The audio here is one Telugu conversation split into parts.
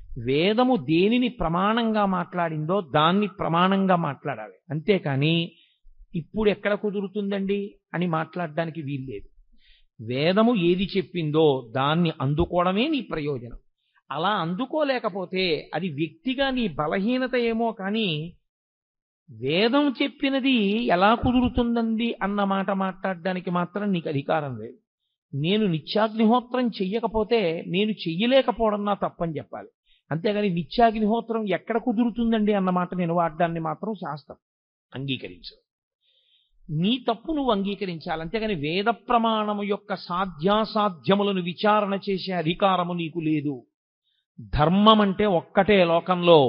వేదము దేనిని ప్రమాణంగా మాట్లాడిందో దాన్ని ప్రమాణంగా మాట్లాడాలి. అంతేకాని ఇప్పుడు ఎక్కడ కుదురుతుందండి అని మాట్లాడడానికి వీల్లేదు. వేదము ఏది చెప్పిందో దాన్ని అందుకోవడమే నీ ప్రయోజనం. అలా అందుకోలేకపోతే అది వ్యక్తిగా నీ బలహీనత ఏమో కానీ వేదం చెప్పినది ఎలా కుదురుతుందండి అన్న మాట మాట్లాడడానికి మాత్రం నీకు అధికారం లేదు. నేను నిత్యాగ్నిహోత్రం చెయ్యకపోతే నేను చెయ్యలేకపోవడం నా తప్పని చెప్పాలి. అంతేగాని నిత్యాగ్నిహోత్రం ఎక్కడ కుదురుతుందండి అన్న మాట నేను వాడడాన్ని మాత్రం శాస్త్రం అంగీకరించదు. నీ తప్పు నువ్వు అంగీకరించాలి. అంతేగాని వేద ప్రమాణము యొక్క సాధ్యాసాధ్యములను విచారణ చేసే అధికారము నీకు లేదు. ధర్మం అంటే ఒక్కటే లోకంలో.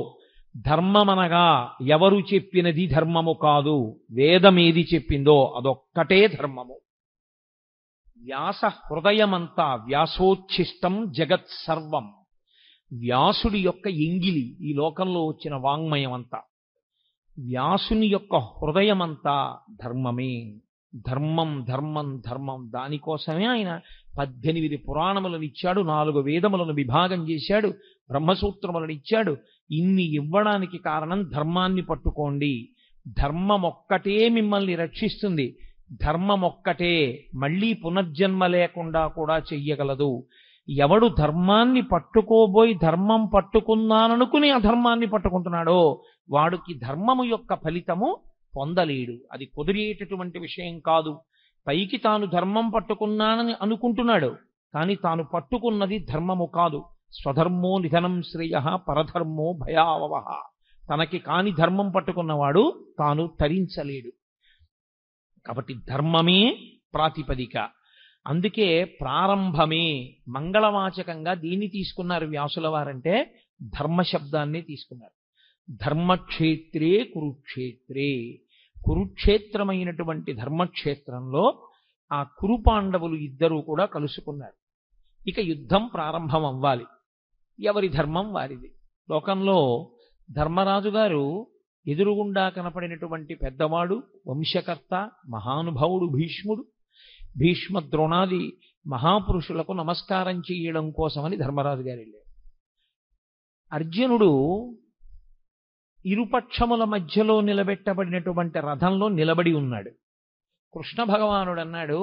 ధర్మమనగా ఎవరు చెప్పినది ధర్మము కాదు, వేదమేది చెప్పిందో అదొక్కటే ధర్మము. వ్యాస హృదయమంతా వ్యాసోచ్ఛిష్టం జగత్ సర్వం. వ్యాసుడి యొక్క ఎంగిలి ఈ లోకంలో వచ్చిన వాంగ్మయం అంతా. వ్యాసుని యొక్క హృదయమంతా ధర్మమే. ధర్మం ధర్మం ధర్మం. దానికోసమే ఆయన 18 పురాణములను ఇచ్చాడు, 4 వేదములను విభాగం చేశాడు, బ్రహ్మసూత్రములను ఇచ్చాడు. ఇన్ని ఇవ్వడానికి కారణం ధర్మాన్ని పట్టుకోండి. ధర్మం ఒక్కటే మిమ్మల్ని రక్షిస్తుంది. ధర్మం ఒక్కటే మళ్ళీ పునర్జన్మ లేకుండా కూడా చెయ్యగలదు. ఎవడు ధర్మాన్ని పట్టుకోబోయి ధర్మం పట్టుకున్నాననుకుని అధర్మాన్ని పట్టుకుంటున్నాడో వాడికి ధర్మము యొక్క ఫలితము పొందలేడు. అది కుదిరేటటువంటి విషయం కాదు. పైకి తాను ధర్మం పట్టుకున్నానని అనుకుంటున్నాడు, కానీ తాను పట్టుకున్నది ధర్మము కాదు. స్వధర్మో నిధనం శ్రేయః పరధర్మో భయావహ. తనకి కాని ధర్మం పట్టుకున్నవాడు తాను తరించలేడు. కాబట్టి ధర్మమే ప్రాతిపదిక. అందుకే ప్రారంభమే మంగళవాచకంగా దీన్ని తీసుకున్నారు వ్యాసుల వారంటే ధర్మశబ్దాన్ని తీసుకున్నారు. ధర్మక్షేత్రే కురుక్షేత్రే. కురుక్షేత్రమైనటువంటి ధర్మక్షేత్రంలో ఆ కురుపాండవులు ఇద్దరూ కూడా కలుసుకున్నారు. ఇక యుద్ధం ప్రారంభం అవ్వాలి. ఎవరి ధర్మం వారిది. లోకంలో ధర్మరాజు గారు ఎదురుగుండా కనపడినటువంటి పెద్దవాడు, వంశకర్త, మహానుభావుడు భీష్ముడు. భీష్మ ద్రోణాది మహాపురుషులకు నమస్కారం చేయడం కోసమని ధర్మరాజు గారు వెళ్ళారు. అర్జునుడు ఇరుపక్షముల మధ్యలో నిలబెట్టబడినటువంటి రథంలో నిలబడి ఉన్నాడు. కృష్ణ భగవానుడు అన్నాడు,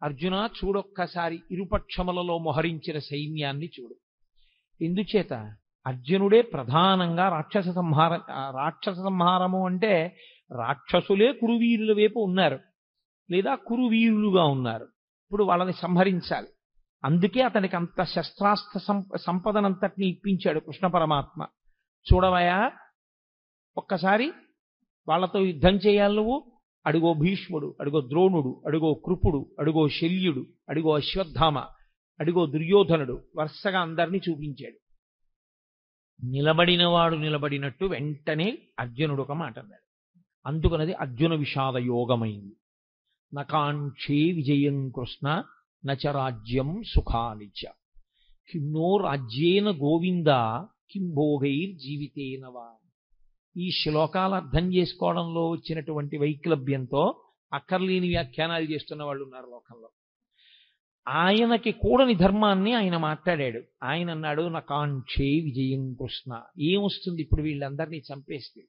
అర్జున చూడొక్కసారి ఇరుపక్షములలో మోహరించిన సైన్యాన్ని చూడు. ఎందుచేత అర్జునుడే ప్రధానంగా రాక్షస సంహారము అంటే రాక్షసులే కురువీరుల వైపు ఉన్నారు, లేదా కురువీరులుగా ఉన్నారు. ఇప్పుడు వాళ్ళని సంహరించాలి. అందుకే అతనికి అంత శస్త్రాస్త్ర సంపదనంతటిని ఇప్పించాడు కృష్ణ పరమాత్మ. చూడవయా, ఒక్కసారి వాళ్ళతో యుద్ధం చేయాలి నువ్వు. అడుగో భీష్ముడు, అడుగో ద్రోణుడు, అడుగో కృపుడు, అడుగో శల్యుడు, అడుగో అశ్వత్థామ, అడుగో దుర్యోధనుడు, వరుసగా అందరినీ చూపించాడు. నిలబడినవాడు నిలబడినట్టు వెంటనే అర్జునుడు ఒక మాట అన్నాడు. అందుకనది అర్జున విషాద యోగమైంది. నకాంక్షే విజయం కృష్ణ నచ రాజ్యం సుఖానిచ కిన్నో రాజ్యేన గోవింద కిం భోగైర్జీవితేనవా. ఈ శ్లోకాలు అర్థం చేసుకోవడంలో వచ్చినటువంటి వైక్లభ్యంతో అక్కర్లేని వ్యాఖ్యానాలు చేస్తున్న వాళ్ళు ఉన్నారు లోకంలో. ఆయనకి కూడని ధర్మాన్ని ఆయన మాట్లాడాడు. ఆయన అన్నాడు, నకాంక్షే విజయం కృష్ణ. ఏమొస్తుంది ఇప్పుడు వీళ్ళందరినీ చంపేస్తే?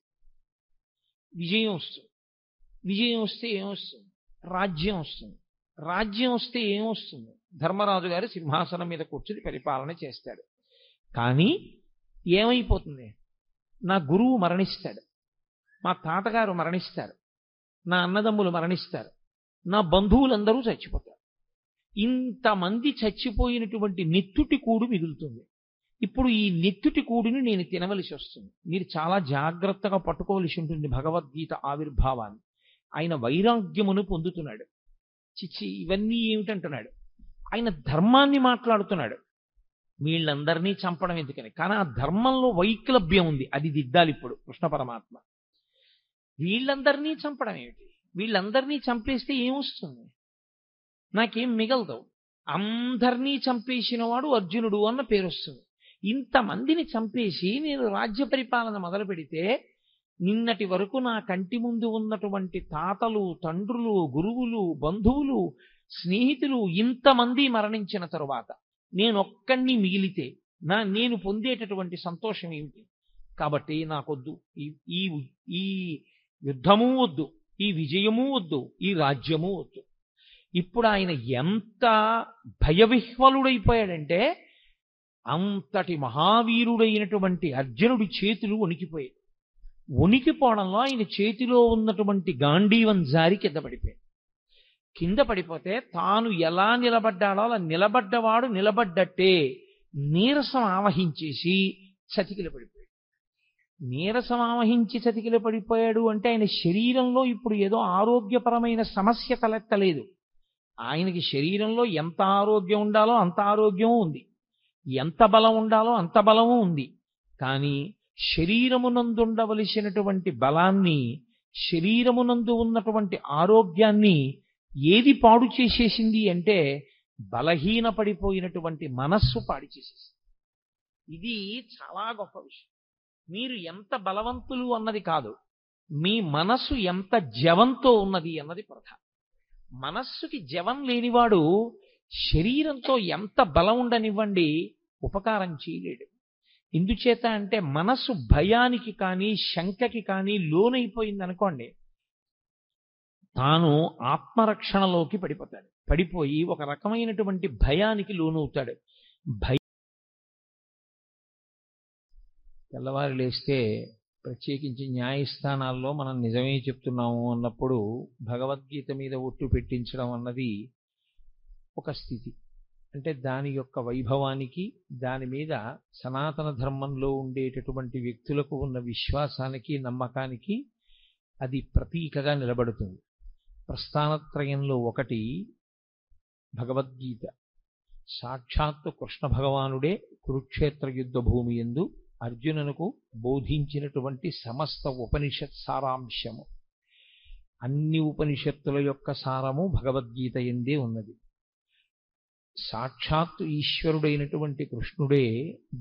విజయం వస్తుంది. విజయం వస్తే ఏమొస్తుంది? రాజ్యం వస్తుంది. రాజ్యం వస్తే ఏమొస్తుంది? ధర్మరాజు గారు సింహాసనం మీద కూర్చుని పరిపాలన చేస్తాడు. కానీ ఏమైపోతుంది? నా గురువు మరణిస్తాడు, మా తాతగారు మరణిస్తారు, నా అన్నదమ్ములు మరణిస్తారు, నా బంధువులందరూ చచ్చిపోతారు. ఇంతమంది చచ్చిపోయినటువంటి నెత్తుటి కూడు మిగులుతుంది. ఇప్పుడు ఈ నెత్తుటి కూడుని నేను తినవలసి వస్తుంది. మీరు చాలా జాగ్రత్తగా పట్టుకోవలసి ఉంటుంది భగవద్గీత ఆవిర్భావాన్ని. ఆయన వైరాగ్యమును పొందుతున్నాడు. చిచ్చి ఇవన్నీ ఏమిటంటున్నాడు. ఆయన ధర్మాన్ని మాట్లాడుతున్నాడు. వీళ్ళందరినీ చంపడం ఎందుకని? కానీ ఆ ధర్మంలో వైక్లభ్యం ఉంది, అది దిద్దాలి ఇప్పుడు కృష్ణ పరమాత్మ. వీళ్ళందరినీ చంపడం ఏమిటి? వీళ్ళందరినీ చంపేస్తే ఏమొస్తుంది? నాకేం మిగలదు. అందరినీ చంపేసిన వాడు అర్జునుడు అన్న పేరు వస్తుంది. ఇంతమందిని చంపేసి నేను రాజ్య పరిపాలన మొదలు పెడితే నిన్నటి వరకు నా కంటి ముందు ఉన్నటువంటి తాతలు, తండ్రులు, గురువులు, బంధువులు, స్నేహితులు ఇంతమంది మరణించిన తరువాత నేనొక్కడిని మిగిలితే నేను పొందేటటువంటి సంతోషం ఏమిటి? కాబట్టి నాకొద్దు ఈ ఈ ఈ యుద్ధము వద్దు, ఈ విజయము వద్దు, ఈ రాజ్యము వద్దు. ఇప్పుడు ఆయన ఎంత భయవిహ్వలుడైపోయాడంటే అంతటి మహావీరుడైనటువంటి అర్జునుడి చేతులు వణికిపోయాయి. వణికిపోవడంలో ఆయన చేతిలో ఉన్నటువంటి గాంధీవం జారి కింద పడిపోయాడు. కింద పడిపోతే తాను ఎలా నిలబడ్డాడో అలా నిలబడ్డవాడు నిలబడ్డట్టే నీరసం ఆవహించేసి చతికిల పడిపోయాడు. నీరసం ఆవహించి చతికిల పడిపోయాడు అంటే ఆయన శరీరంలో ఇప్పుడు ఏదో ఆరోగ్యపరమైన సమస్య తలెత్తలేదు. ఆయనకి శరీరంలో ఎంత ఆరోగ్యం ఉండాలో అంత ఆరోగ్యము ఉంది, ఎంత బలం ఉండాలో అంత బలము ఉంది. కానీ శరీరమునందుండవలసినటువంటి బలాన్ని, శరీరమునందు ఉన్నటువంటి ఆరోగ్యాన్ని ఏది పాడు చేసేసింది అంటే బలహీన పడిపోయినటువంటి మనస్సు పాడు చేసేసింది. ఇది చాలా గొప్ప విషయం. మీరు ఎంత బలవంతులు అన్నది కాదు, మీ మనస్సు ఎంత జవంతో ఉన్నది అన్నది ప్రధానం. మనస్సుకి జవం లేనివాడు శరీరంతో ఎంత బలం ఉండనివ్వండి ఉపకారం చేయలేడు. ఎందుచేత అంటే మనస్సు భయానికి కానీ శంకకి కానీ లోనైపోయింది అనుకోండి, తాను ఆత్మరక్షణలోకి పడిపోతాడు. పడిపోయి ఒక రకమైనటువంటి భయానికి లోనవుతాడు. తెల్లవారు లేస్తే ప్రత్యేకించి న్యాయస్థానాల్లో మనం నిజమే చెప్తున్నాము అన్నప్పుడు భగవద్గీత మీద ఒట్టు పెట్టించడం అన్నది ఒక స్థితి. అంటే దాని యొక్క వైభవానికి, దాని మీద సనాతన ధర్మంలో ఉండేటటువంటి వ్యక్తులకు ఉన్న విశ్వాసానికి, నమ్మకానికి అది ప్రతీకగా నిలబడుతుంది. ప్రస్థానత్రయంలో ఒకటి భగవద్గీత. సాక్షాత్తు కృష్ణ భగవానుడే కురుక్షేత్ర యుద్ధ భూమి యందు అర్జునునకు బోధించినటువంటి సమస్త ఉపనిషత్ సారాంశము. అన్ని ఉపనిషత్తుల యొక్క సారము భగవద్గీత యందే ఉన్నది. సాక్షాత్తు ఈశ్వరుడైనటువంటి కృష్ణుడే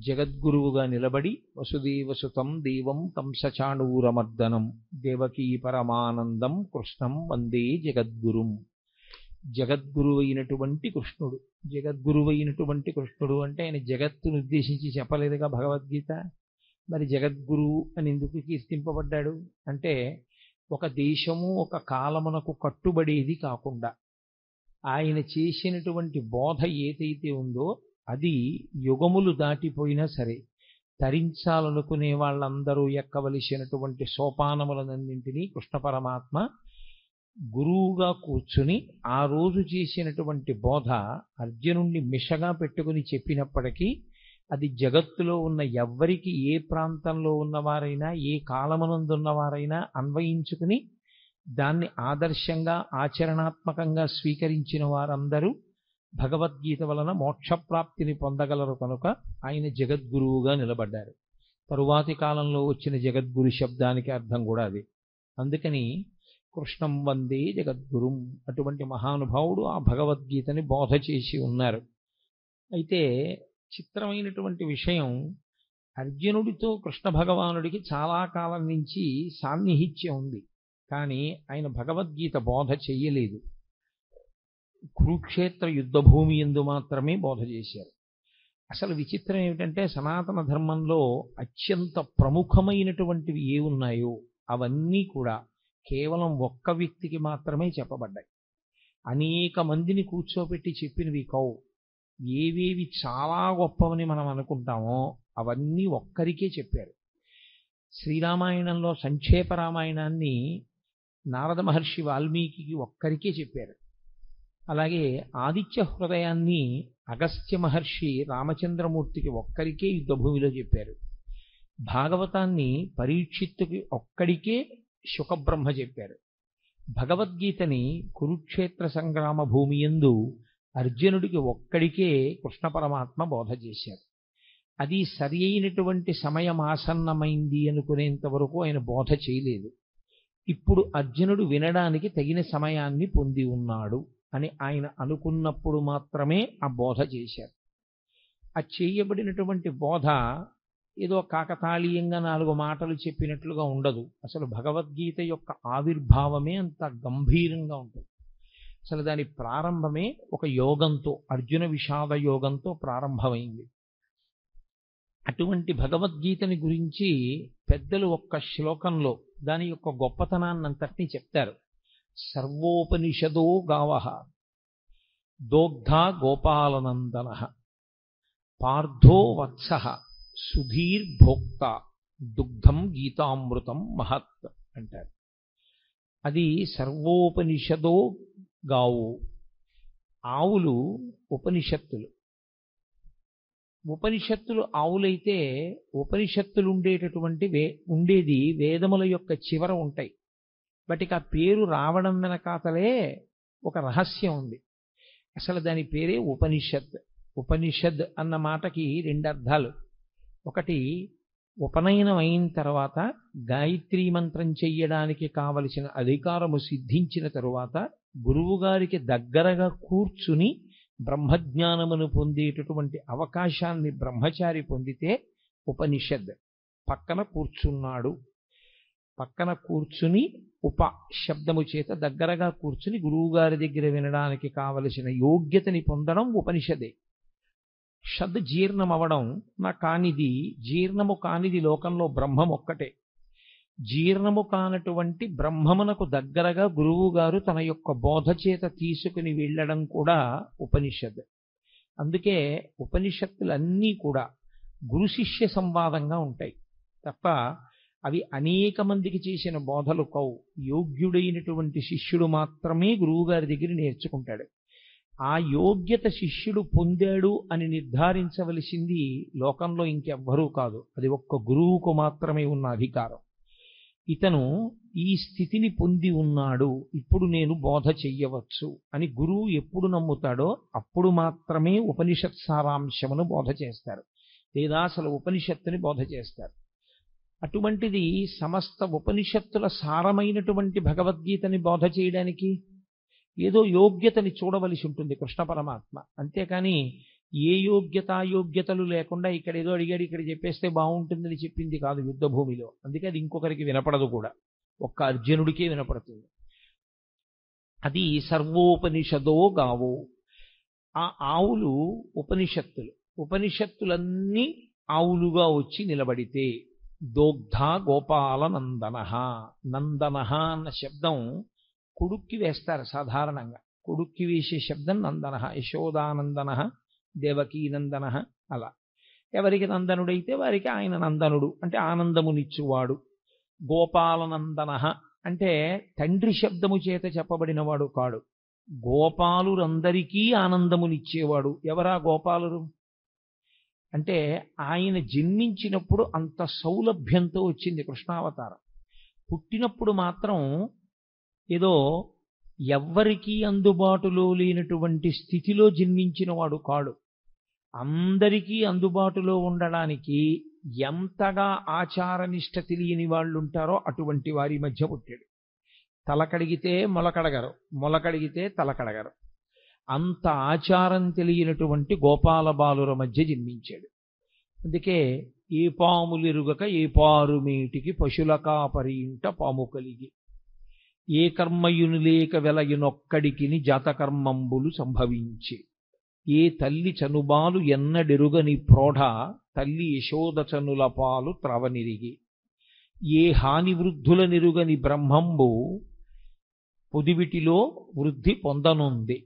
జగద్గురువుగా నిలబడి వసుదేవసుతం దేవం కంసచాణూరమర్దనం దేవకీ పరమానందం కృష్ణం వందే జగద్గురుం. జగద్గురువైనటువంటి కృష్ణుడు. జగద్గురువైనటువంటి కృష్ణుడు అంటే ఆయన జగత్తును ఉద్దేశించి చెప్పలేదుగా భగవద్గీత. మరి జగద్గురు అని ఎందుకు కీర్తింపబడ్డాడు అంటే ఒక దేశము ఒక కాలమునకు కట్టుబడేది కాకుండా ఆయన చేసినటువంటి బోధ ఏదైతే ఉందో అది యుగములు దాటిపోయినా సరే తరించాలనుకునే వాళ్ళందరూ ఎక్కవలసినటువంటి సోపానములనన్నింటినీ కృష్ణ పరమాత్మ గురువుగా కూర్చుని ఆ రోజు చేసినటువంటి బోధ అర్జునుణ్ణి మిషగా పెట్టుకుని చెప్పినప్పటికీ అది జగత్తులో ఉన్న ఎవ్వరికి, ఏ ప్రాంతంలో ఉన్నవారైనా, ఏ కాలమునందున్నవారైనా అన్వయించుకుని దాన్ని ఆదర్శంగా ఆచరణాత్మకంగా స్వీకరించిన వారందరూ భగవద్గీత వలన మోక్షప్రాప్తిని పొందగలరు కనుక ఆయన జగద్గురువుగా నిలబడ్డారు. తరువాతి కాలంలో వచ్చిన జగద్గురు శబ్దానికి అర్థం కూడా అది. అందుకని కృష్ణం వందే జగద్గురుం అటువంటి మహానుభావుడు ఆ భగవద్గీతని బోధ చేసి ఉన్నారు. అయితే చిత్రమైనటువంటి విషయం, అర్జునుడితో కృష్ణ భగవానుడికి చాలా కాలం నుంచి సాన్నిహిత్యం ఉంది. కానీ ఆయన భగవద్గీత బోధ చెయ్యలేదు. కురుక్షేత్ర యుద్ధ భూమి యందు మాత్రమే బోధ చేశారు. అసలు విచిత్రం ఏమిటంటే సనాతన ధర్మంలో అత్యంత ప్రముఖమైనటువంటివి ఏ ఉన్నాయో అవన్నీ కూడా కేవలం ఒక్క వ్యక్తికి మాత్రమే చెప్పబడ్డాయి. అనేక మందిని కూర్చోబెట్టి చెప్పినవి కావు. ఏవేవి చాలా గొప్పవని మనం అనుకుంటామో అవన్నీ ఒక్కరికే చెప్పారు. శ్రీరామాయణంలో సంక్షేప రామాయణాన్ని నారద మహర్షి వాల్మీకి ఒక్కరికే చెప్పారు. అలాగే ఆదిత్య హృదయాన్ని అగస్త్య మహర్షి రామచంద్రమూర్తికి ఒక్కరికే యుద్ధభూమిలో చెప్పారు. భాగవతాన్ని పరీక్షిత్తుకి ఒక్కడికే శుకబ్రహ్మ చెప్పారు. భగవద్గీతని కురుక్షేత్ర సంగ్రామ భూమి యందు అర్జునుడికి ఒక్కడికే కృష్ణ పరమాత్మ బోధ చేశారు. అది సరి అయినటువంటి సమయం ఆసన్నమైంది అనుకునేంత వరకు ఆయన బోధ చేయలేదు. ఇప్పుడు అర్జునుడు వినడానికి తగిన సమయాన్ని పొంది ఉన్నాడు అని ఆయన అనుకున్నప్పుడు మాత్రమే ఆ బోధ చేశారు. ఆ చేయబడినటువంటి బోధ ఏదో కాకతాళీయంగా 4 మాటలు చెప్పినట్లుగా ఉండదు. అసలు భగవద్గీత యొక్క ఆవిర్భావమే అంత గంభీరంగా ఉంటుంది. అసలు దాని ప్రారంభమే ఒక యోగంతో, అర్జున విషాద యోగంతో ప్రారంభమైంది. అటువంటి భగవద్గీతని గురించి పెద్దలు ఒక్క శ్లోకంలో దాని యొక్క గొప్పతనాన్నంతటినీ చెప్తారు. సర్వోపనిషదో గావః దోగ్ధా గోపాలనందన పార్థో వత్సః సుధీర్భోక్త దుగ్ధం గీతామృతం మహత్ అంటారు. అది సర్వోపనిషదో గావు. ఆవులు ఉపనిషత్తులు. ఉపనిషత్తులు ఆవులైతే ఉపనిషత్తులు ఉండేది వేదముల యొక్క చివర ఉంటాయి. వాటికి ఆ పేరు రావడం వెనకాతలే ఒక రహస్యం ఉంది. అసలు దాని పేరే ఉపనిషత్. ఉపనిషద్ అన్న మాటకి రెండు అర్థాలు. ఒకటి, ఉపనయనం అయిన తర్వాత గాయత్రీ మంత్రం చెయ్యడానికి కావలసిన అధికారము సిద్ధించిన తరువాత గురువుగారికి దగ్గరగా కూర్చుని బ్రహ్మజ్ఞానమును పొందేటటువంటి అవకాశాన్ని బ్రహ్మచారి పొందితే ఉపనిషద్. పక్కన కూర్చున్నాడు, పక్కన కూర్చుని ఉప శబ్దము చేత దగ్గరగా కూర్చుని గురువుగారి దగ్గర వినడానికి కావలసిన యోగ్యతని పొందడం ఉపనిషదే. షద్ జీర్ణం అవడం నా కానిది, జీర్ణము కానిది లోకంలో బ్రహ్మం ఒక్కటే. జీర్ణము కానటువంటి బ్రహ్మమునకు దగ్గరగా గురువుగారు తన యొక్క బోధ చేత తీసుకుని వెళ్ళడం కూడా ఉపనిషద్. అందుకే ఉపనిషత్తులన్నీ కూడా గురు శిష్య సంవాదంగా ఉంటాయి తప్ప అవి అనేక మందికి చేసిన బోధలు కావు. యోగ్యుడైనటువంటి శిష్యుడు మాత్రమే గురువుగారి దగ్గర నేర్చుకుంటాడు. ఆ యోగ్యత శిష్యుడు పొందాడు అని నిర్ధారించవలసింది లోకంలో ఇంకెవ్వరూ కాదు. అది ఒక్క గురువుకు మాత్రమే ఉన్న అధికారం. ఇతను ఈ స్థితిని పొంది ఉన్నాడు, ఇప్పుడు నేను బోధ చెయ్యవచ్చు అని గురువు ఎప్పుడు నమ్ముతాడో అప్పుడు మాత్రమే ఉపనిషత్ సారాంశమును బోధ చేస్తారు, లేదా అసలు ఉపనిషత్తుని బోధ చేస్తారు. అటువంటిది సమస్త ఉపనిషత్తుల సారమైనటువంటి భగవద్గీతని బోధ చేయడానికి ఏదో యోగ్యతని చూడవలసి ఉంటుంది కృష్ణ పరమాత్మ. అంతేకాని ఏ యోగ్యతలు లేకుండా ఇక్కడ ఏదో అడిగాడు ఇక్కడ చెప్పేస్తే బాగుంటుందని చెప్పింది కాదు యుద్ధ భూమిలో. అందుకే అది ఇంకొకరికి వినపడదు కూడా, ఒక్క అర్జునుడికే వినపడుతుంది. అది సర్వోపనిషదో గావో. ఆ ఆవులు ఉపనిషత్తులు. ఉపనిషత్తులన్నీ ఆవులుగా వచ్చి నిలబడితే దోగ్ధ గోపాల నందన. నందన అన్న శబ్దం కొడుక్కి వేస్తారు సాధారణంగా. కొడుక్కి వేసే శబ్దం నందన. యశోదానందన, దేవకీనందన. అలా ఎవరికి నందనుడైతే వారికి ఆయన నందనుడు అంటే ఆనందమునిచ్చువాడు. గోపాలనందన అంటే తండ్రి శబ్దము చేత చెప్పబడినవాడు కాడు, గోపాలురందరికీ ఆనందమునిచ్చేవాడు. ఎవరా గోపాలురు అంటే ఆయన జన్మించినప్పుడు అంత సౌలభ్యంతో వచ్చింది కృష్ణావతారం. పుట్టినప్పుడు మాత్రం ఏదో ఎవ్వరికీ అందుబాటులో లేనటువంటి స్థితిలో జన్మించిన వాడు కాడు. అందరికీ అందుబాటులో ఉండడానికి ఎంతగా ఆచారనిష్ట తెలియని వాళ్ళు ఉంటారో అటువంటి వారి మధ్య పుట్టాడు. తలకడిగితే మొలకడగరు, మొలకడిగితే తలకడగరు. అంత ఆచారం తెలియనటువంటి గోపాల బాలుర మధ్య జన్మించాడు. అందుకే ఏ పాములిరుగక ఏ పారుమేటికి పశుల కాపరి ఇంట పాము కలిగి, ఏ కర్మయును లేక వెలయునొక్కడికిని జాతకర్మంబులు సంభవించి, ఏ తల్లి చనుబాలు ఎన్నడెరుగని ప్రోఢ తల్లి యశోదచనుల పాలు త్రవనిరిగి, ఏ హాని వృద్ధుల నిరుగని బ్రహ్మంబు పొదివిటిలో వృద్ధి పొందనుంది,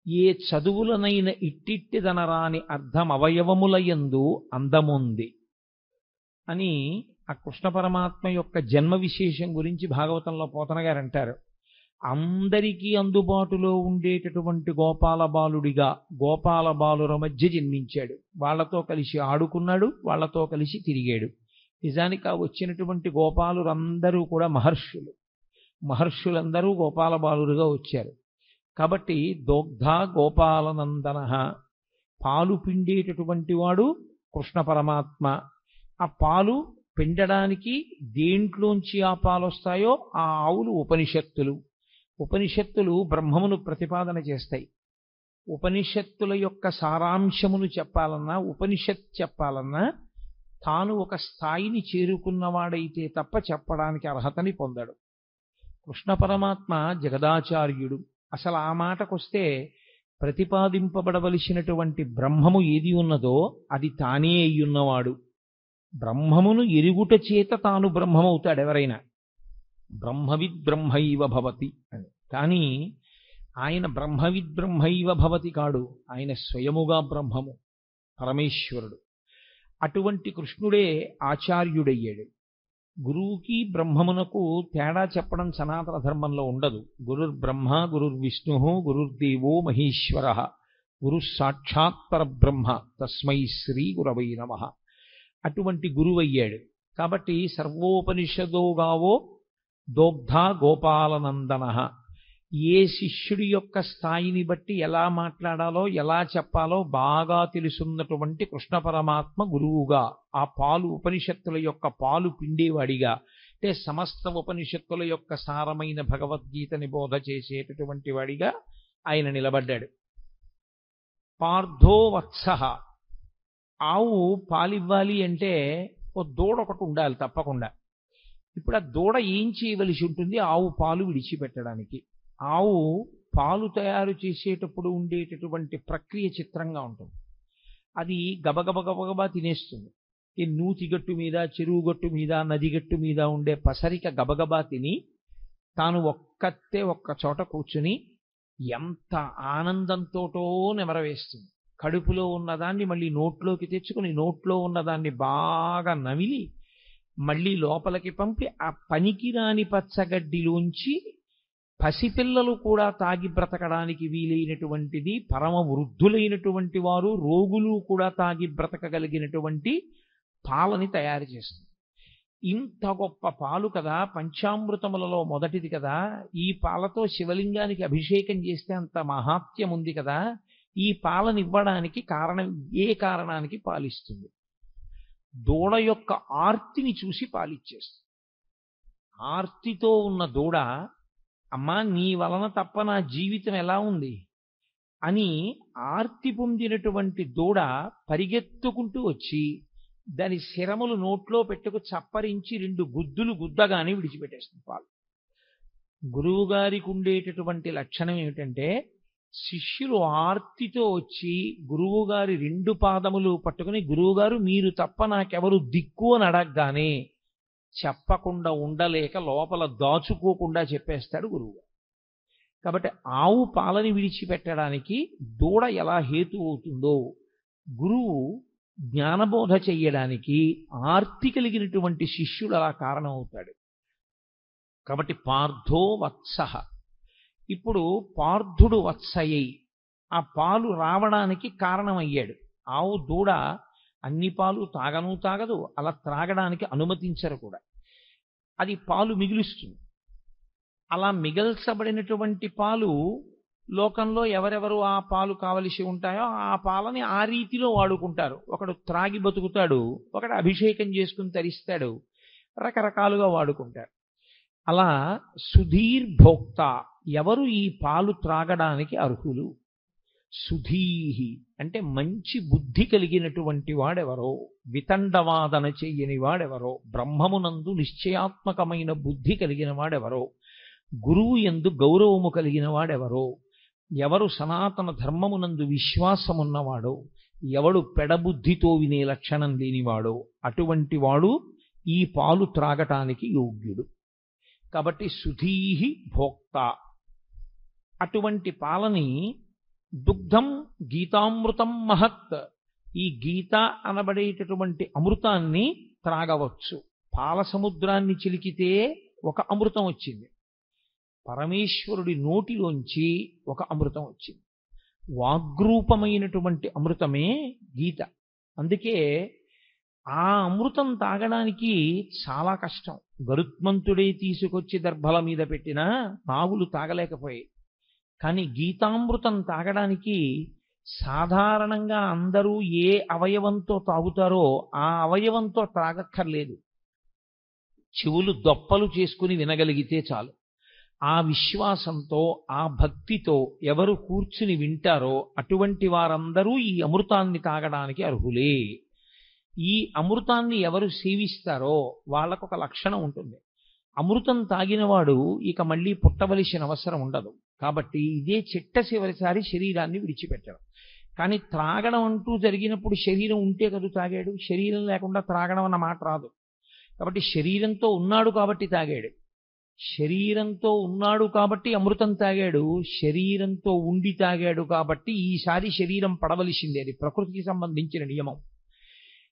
ఏ చదువులనైన ఇట్టిట్టిదనరాని అర్థమవయవములయందు అందముంది అని ఆ కృష్ణ పరమాత్మ యొక్క జన్మ విశేషం గురించి భాగవతంలో పోతన గారు అంటారు. అందరికీ అందుబాటులో ఉండేటటువంటి గోపాల బాలుడిగా గోపాల బాలుర మధ్య జన్మించాడు. వాళ్లతో కలిసి ఆడుకున్నాడు, వాళ్లతో కలిసి తిరిగాడు. నిజానికి ఆ వచ్చినటువంటి గోపాలురందరూ కూడా మహర్షులు. మహర్షులందరూ గోపాల బాలురుగా వచ్చారు. కాబట్టి దోగ్ధ గోపాలనందన, పాలు పిండేటటువంటి వాడు కృష్ణ పరమాత్మ. ఆ పాలు పిండడానికి దేంట్లోంచి ఆ పాలు వస్తాయో ఆ ఆవులు ఉపనిషత్తులు. ఉపనిషత్తులు బ్రహ్మమును ప్రతిపాదన చేస్తాయి. ఉపనిషత్తుల యొక్క సారాంశమును చెప్పాలన్నా, ఉపనిషత్ చెప్పాలన్నా తాను ఒక స్థాయిని చేరుకున్నవాడైతే తప్ప చెప్పడానికి అర్హతని పొందడు. కృష్ణ పరమాత్మ జగదాచార్యుడు. అసలు ఆ మాటకొస్తే ప్రతిపాదింపబడవలసినటువంటి బ్రహ్మము ఏది ఉన్నదో అది తానే అయ్యున్నవాడు. బ్రహ్మమును ఎరుగుట చేత తాను బ్రహ్మమవుతాడు ఎవరైనా. బ్రహ్మవిద్ బ్రహ్మైవ భవతి అని. కానీ ఆయన బ్రహ్మవిద్ బ్రహ్మైవ భవతి కాడు, ఆయన స్వయముగా బ్రహ్మము, పరమేశ్వరుడు. అటువంటి కృష్ణుడే ఆచార్యుడయ్యాడు. గురువుకి బ్రహ్మమునకు తేడా చెప్పడం సనాతన ధర్మంలో ఉండదు. గురుర్బ్రహ్మ గురుర్విష్ణు గురుర్దేవో మహేశ్వర గురు సాక్షాత్ పరబ్రహ్మ తస్మై శ్రీ గురవై నమః. అటువంటి గురువయ్యాడు. కాబట్టి సర్వోపనిషదో గావో దోగ్ధ గోపాలనందన. ఏ శిష్యుడి యొక్క స్థాయిని బట్టి ఎలా మాట్లాడాలో ఎలా చెప్పాలో బాగా తెలుసున్నటువంటి కృష్ణ పరమాత్మ గురువుగా, ఆ పాలు ఉపనిషత్తుల యొక్క పాలు పిండేవాడిగా, అంటే సమస్త ఉపనిషత్తుల యొక్క సారమైన భగవద్గీతని బోధ చేసేటటువంటి వాడిగా ఆయన నిలబడ్డాడు. పార్థో వత్సః. ఆవు పాలివ్వాలి అంటే ఓ దూడ ఒకటి ఉండాలి తప్పకుండా. ఇప్పుడు ఆ దూడ ఏం చేయవలసి ఉంటుంది? ఆవు పాలు విడిచిపెట్టడానికి. ఆవు పాలు తయారు చేసేటప్పుడు ఉండేటటువంటి ప్రక్రియ చిత్రంగా ఉంటుంది. అది గబగబా తినేస్తుంది. ఈ నూతి గట్టు మీద, చెరువు గట్టు మీద, నది గట్టు మీద ఉండే పసరిక గబగబా తిని తాను ఒక్క చోట కూర్చుని ఎంత ఆనందంతోటో నెమరవేస్తుంది. కడుపులో ఉన్నదాన్ని మళ్ళీ నోట్లోకి తెచ్చుకుని, నోట్లో ఉన్నదాన్ని బాగా నమిలి మళ్ళీ లోపలికి పంపి, ఆ పనికిరాని పచ్చగడ్డిలోంచి పసిపిల్లలు కూడా తాగి బ్రతకడానికి వీలైనటువంటిది, పరమ వృద్ధులైనటువంటి వారు, రోగులు కూడా తాగి బ్రతకగలిగినటువంటి పాలని తయారు చేస్తుంది. ఇంత గొప్ప పాలు కదా, పంచామృతములలో మొదటిది కదా. ఈ పాలతో శివలింగానికి అభిషేకం చేస్తే అంత మహాత్యం ఉంది కదా. ఈ పాలనివ్వడానికి కారణం, ఏ కారణానికి పాలిస్తుంది? దూడ యొక్క ఆర్తిని చూసి పాలిచ్చేస్తుంది. ఆర్తితో ఉన్న దూడ, అమ్మా నీ వలన తప్ప నా జీవితం ఎలా ఉంది అని ఆర్తి పొందినటువంటి దూడ పరిగెత్తుకుంటూ వచ్చి దాని శిరములు నోట్లో పెట్టుకు చప్పరించి 2 గుద్దులు గుద్దగానే విడిచిపెట్టేస్తుంది పాలు. గురువుగారికి ఉండేటటువంటి లక్షణం ఏమిటంటే, శిష్యులు ఆర్తితో వచ్చి గురువుగారి 2 పాదములు పట్టుకుని, గురువుగారు మీరు తప్ప నాకెవరు దిక్కు అని అడగగానే చెప్పకుండా ఉండలేక లోపల దాచుకోకుండా చెప్పేస్తాడు గురువుగారు. కాబట్టి ఆవు పాలని విడిచిపెట్టడానికి దూడ ఎలా హేతు అవుతుందో, గురువు జ్ఞానబోధ చెయ్యడానికి ఆర్తి కలిగినటువంటి శిష్యుడు అలా కారణం అవుతాడు. కాబట్టి పార్థో వత్సః. ఇప్పుడు పార్థుడు వత్సయ్యి ఆ పాలు రావడానికి కారణమయ్యాడు. ఆవు దూడ అన్ని పాలు తాగదు, అలా త్రాగడానికి అనుమతించరు కూడా. అది పాలు మిగులుస్తుంది. అలా మిగల్చబడినటువంటి పాలు లోకంలో ఎవరెవరు ఆ పాలు కావలసి ఉంటాయో ఆ పాలని ఆ రీతిలో వాడుకుంటారు. ఒకడు త్రాగి బతుకుతాడు, ఒకడు అభిషేకం చేసుకుని తరిస్తాడు, రకరకాలుగా వాడుకుంటారు. అలా సుధీర్భోక్త, ఎవరు ఈ పాలు త్రాగడానికి అర్హులు? సుధీహి అంటే మంచి బుద్ధి కలిగినటువంటి వాడెవరో, వితండవాదన చెయ్యని వాడెవరో, బ్రహ్మమునందు నిశ్చయాత్మకమైన బుద్ధి కలిగిన వాడెవరో, గురువు యందు గౌరవము కలిగిన వాడెవరో, ఎవరు సనాతన ధర్మమునందు విశ్వాసమున్నవాడో, ఎవడు పెడబుద్ధితో వినే లక్షణం లేనివాడో అటువంటి వాడు ఈ పాలు త్రాగటానికి యోగ్యుడు. కాబట్టి సుధీహి భోక్త. అటువంటి పాలని దుగ్ధం గీతామృతం మహత్, ఈ గీత అనబడేటటువంటి అమృతాన్ని త్రాగవచ్చు. పాల సముద్రాన్ని చిలికితే ఒక అమృతం వచ్చింది, పరమేశ్వరుడి నోటిలోంచి ఒక అమృతం వచ్చింది. వాగ్రూపమైనటువంటి అమృతమే గీత. అందుకే ఆ అమృతం తాగడానికి చాలా కష్టం. గరుత్మంతుడే తీసుకొచ్చి దర్భల మీద పెట్టినా నాగులు తాగలేకపోయాయి. కానీ గీతామృతం తాగడానికి సాధారణంగా అందరూ ఏ అవయవంతో తాగుతారో ఆ అవయవంతో తాగక్కర్లేదు, చెవులు దొప్పలు చేసుకుని వినగలిగితే చాలు. ఆ విశ్వాసంతో, ఆ భక్తితో ఎవరు కూర్చుని వింటారో అటువంటి వారందరూ ఈ అమృతాన్ని తాగడానికి అర్హులే. ఈ అమృతాన్ని ఎవరు సేవిస్తారో వాళ్ళకు ఒక లక్షణం ఉంటుంది. అమృతం తాగినవాడు ఇక మళ్ళీ పుట్టవలసిన అవసరం ఉండదు. కాబట్టి ఇదే చిట్ట చివరిసారి శరీరాన్ని విడిచిపెట్టడం. కానీ త్రాగడం అంటూ జరిగినప్పుడు శరీరం ఉంటే కదా తాగాడు, శరీరం లేకుండా త్రాగడం అన్న మాట రాదు. కాబట్టి శరీరంతో ఉన్నాడు కాబట్టి తాగాడు, శరీరంతో ఉన్నాడు కాబట్టి అమృతం తాగాడు, శరీరంతో ఉండి తాగాడు కాబట్టి ఈసారి శరీరం పడవలసిందే. అది ప్రకృతికి సంబంధించిన నియమం.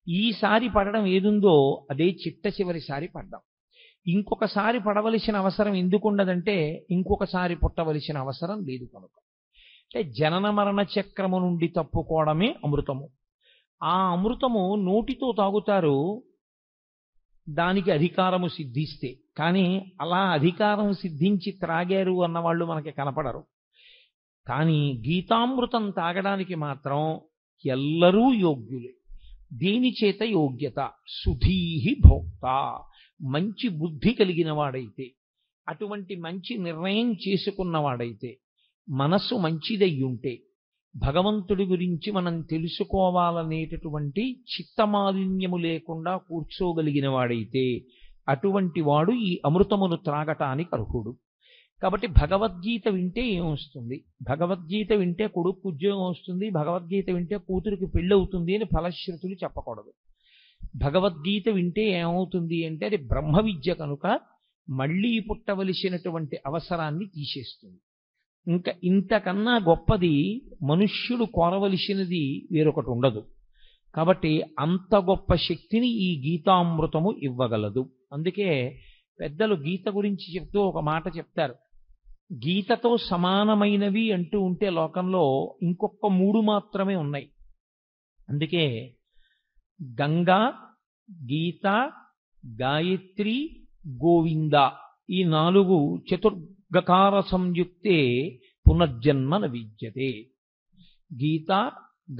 ఈసారి పడడం ఏదుందో అదే చిట్ట చివరిసారి పడ్డం. ఇంకొకసారి పడవలసిన అవసరం ఎందుకుండదంటే ఇంకొకసారి పుట్టవలసిన అవసరం లేదు కనుక. అంటే జనన మరణ చక్రము నుండి తప్పుకోవడమే అమృతము. ఆ అమృతము నోటితో తాగుతారు, దానికి అధికారము సిద్ధిస్తే. కానీ అలా అధికారం సిద్ధించి త్రాగారు అన్నవాళ్ళు మనకి కనపడరు. కానీ గీతామృతం తాగడానికి మాత్రం ఎల్లరూ యోగ్యులే. దేని చేత యోగ్యత? సుధీహి భోక్త, మంచి బుద్ధి కలిగిన వాడైతే, అటువంటి మంచి నిర్ణయం చేసుకున్నవాడైతే, మనస్సు మంచిదయ్యుంటే, భగవంతుడి గురించి మనం తెలుసుకోవాలనేటటువంటి చిత్తమాలిన్యము లేకుండా కూర్చోగలిగిన వాడైతే అటువంటి వాడు ఈ అమృతమును త్రాగటానికి అర్హుడు. కాబట్టి భగవద్గీత వింటే ఏమొస్తుంది? భగవద్గీత వింటే కొడుకు ఉద్యోగం వస్తుంది, భగవద్గీత వింటే కూతురికి పెళ్ళవుతుంది అని ఫలశ్రుతులు చెప్పకూడదు. భగవద్గీత వింటే ఏమవుతుంది అంటే అది బ్రహ్మ విద్య కనుక మళ్ళీ పుట్టవలసినటువంటి అవసరాన్ని తీసేస్తుంది. ఇంకా ఇంతకన్నా గొప్పది మనుష్యుడు కోరవలసినది వేరొకటి ఉండదు. కాబట్టి అంత గొప్ప శక్తిని ఈ గీతామృతము ఇవ్వగలదు. అందుకే పెద్దలు గీత గురించి చెప్తూ ఒక మాట చెప్తారు. గీతతో సమానమైనవి అంటూ ఉంటే లోకంలో ఇంకొక 3 మాత్రమే ఉన్నాయి. అందుకే గంగా, గీత, గాయత్రి, గోవింద ఈ 4 చతుర్గకార సంయుక్తే పునర్జన్మ న విద్యతే. గీత,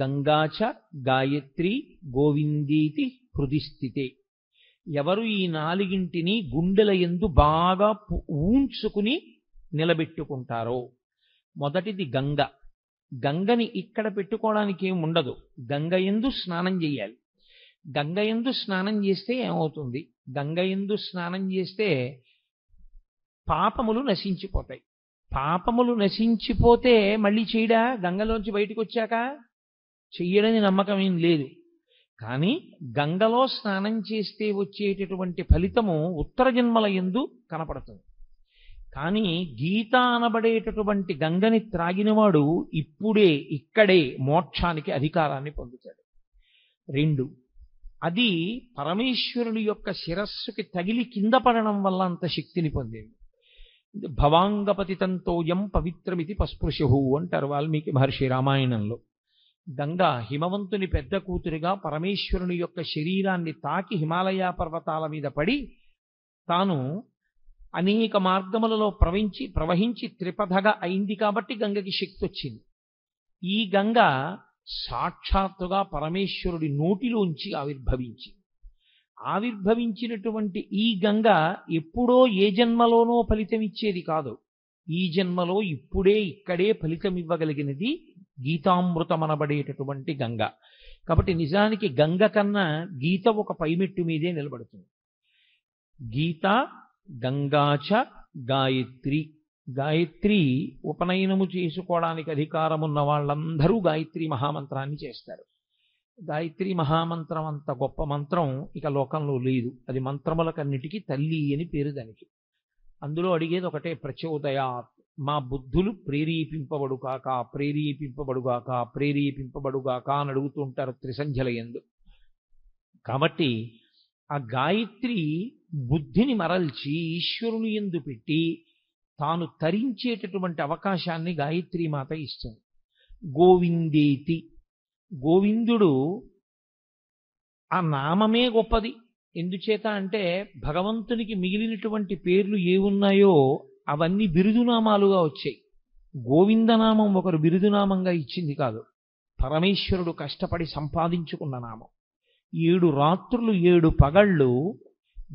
గంగాచ, గాయత్రి, గోవిందీతి హృది స్థితే. ఎవరు ఈ 4ంటిని గుండెల యందు బాగా ఊంచుకుని నిలబెట్టుకుంటారో, మొదటిది గంగ. గంగని ఇక్కడ పెట్టుకోవడానికి ఏమి ఉండదు, గంగ యందు స్నానం చేయాలి. గంగ యందు స్నానం చేస్తే ఏమవుతుంది? గంగ యందు స్నానం చేస్తే పాపములు నశించిపోతాయి. పాపములు నశించిపోతే మళ్ళీ చేయడా? గంగలోంచి బయటకు వచ్చాక చెయ్యడని నమ్మకం ఏం లేదు. కానీ గంగలో స్నానం చేస్తే వచ్చేటటువంటి ఫలితము ఉత్తర జన్మల యందు కనపడుతుంది. కానీ గీత అనబడేటటువంటి గంగని త్రాగినవాడు ఇప్పుడే ఇక్కడే మోక్షానికి అధికారాన్ని పొందుతాడు. 2, అది పరమేశ్వరుని యొక్క శిరస్సుకి తగిలి కింద పడడం వల్ల అంత శక్తిని పొందింది. భవాంగపతితంతోయం పవిత్రమితి పస్పృశు అంటారు వాల్మీకి మహర్షి రామాయణంలో. గంగా హిమవంతుని పెద్ద కూతురిగా పరమేశ్వరుని యొక్క శరీరాన్ని తాకి హిమాలయ పర్వతాల మీద పడి తాను అనేక మార్గములలో ప్రవహించి త్రిపథగా అయింది కాబట్టి గంగకి శక్తి వచ్చింది. ఈ గంగ సాక్షాత్తుగా పరమేశ్వరుడి నోటిలోంచి ఆవిర్భవించినటువంటి ఈ గంగ ఎప్పుడో ఏ జన్మలోనో ఫలితం ఇచ్చేది కాదు. ఈ జన్మలో ఇప్పుడే ఇక్కడే ఫలితం ఇవ్వగలిగినది గీతామృతమనబడేటటువంటి గంగ. కాబట్టి నిజానికి గంగ కన్నా గీత ఒక పైమెట్టు మీదే నిలబడుతుంది. గీత, గంగాచ, గాయత్రి. గాయత్రి ఉపనయనము చేసుకోవడానికి అధికారమున్న వాళ్ళందరూ గాయత్రి మహామంత్రాన్ని చేస్తారు. గాయత్రి మహామంత్రం అంత గొప్ప మంత్రం ఇక లోకంలో లేదు. అది మంత్రములకన్నిటికీ తల్లి అని పేరు దానికి. అందులో అడిగేది ఒకటే, ప్రచోదయాత్, మా బుద్ధులు ప్రేరేపింపబడుగాక ప్రేరేపింపబడుగాక ప్రేరేపింపబడుగాక అని అడుగుతూ ఉంటారు త్రిసంధ్యల యందు. కాబట్టి ఆ గాయత్రి బుద్ధిని మరల్చి ఈశ్వరుని యందు పెట్టి తాను తరించేటటువంటి అవకాశాన్ని గాయత్రి మాత ఇస్తుంది. గోవిందేతి, గోవిందుడు ఆ నామమే గొప్పది. ఎందుచేత అంటే భగవంతునికి మిగిలినటువంటి పేర్లు ఏవున్నాయో అవన్నీ బిరుదునామాలుగా వచ్చాయి. గోవిందనామం ఒకరు బిరుదునామంగా ఇచ్చింది కాదు, పరమేశ్వరుడు కష్టపడి సంపాదించుకున్న నామం. 7 రాత్రులు 7 పగళ్ళు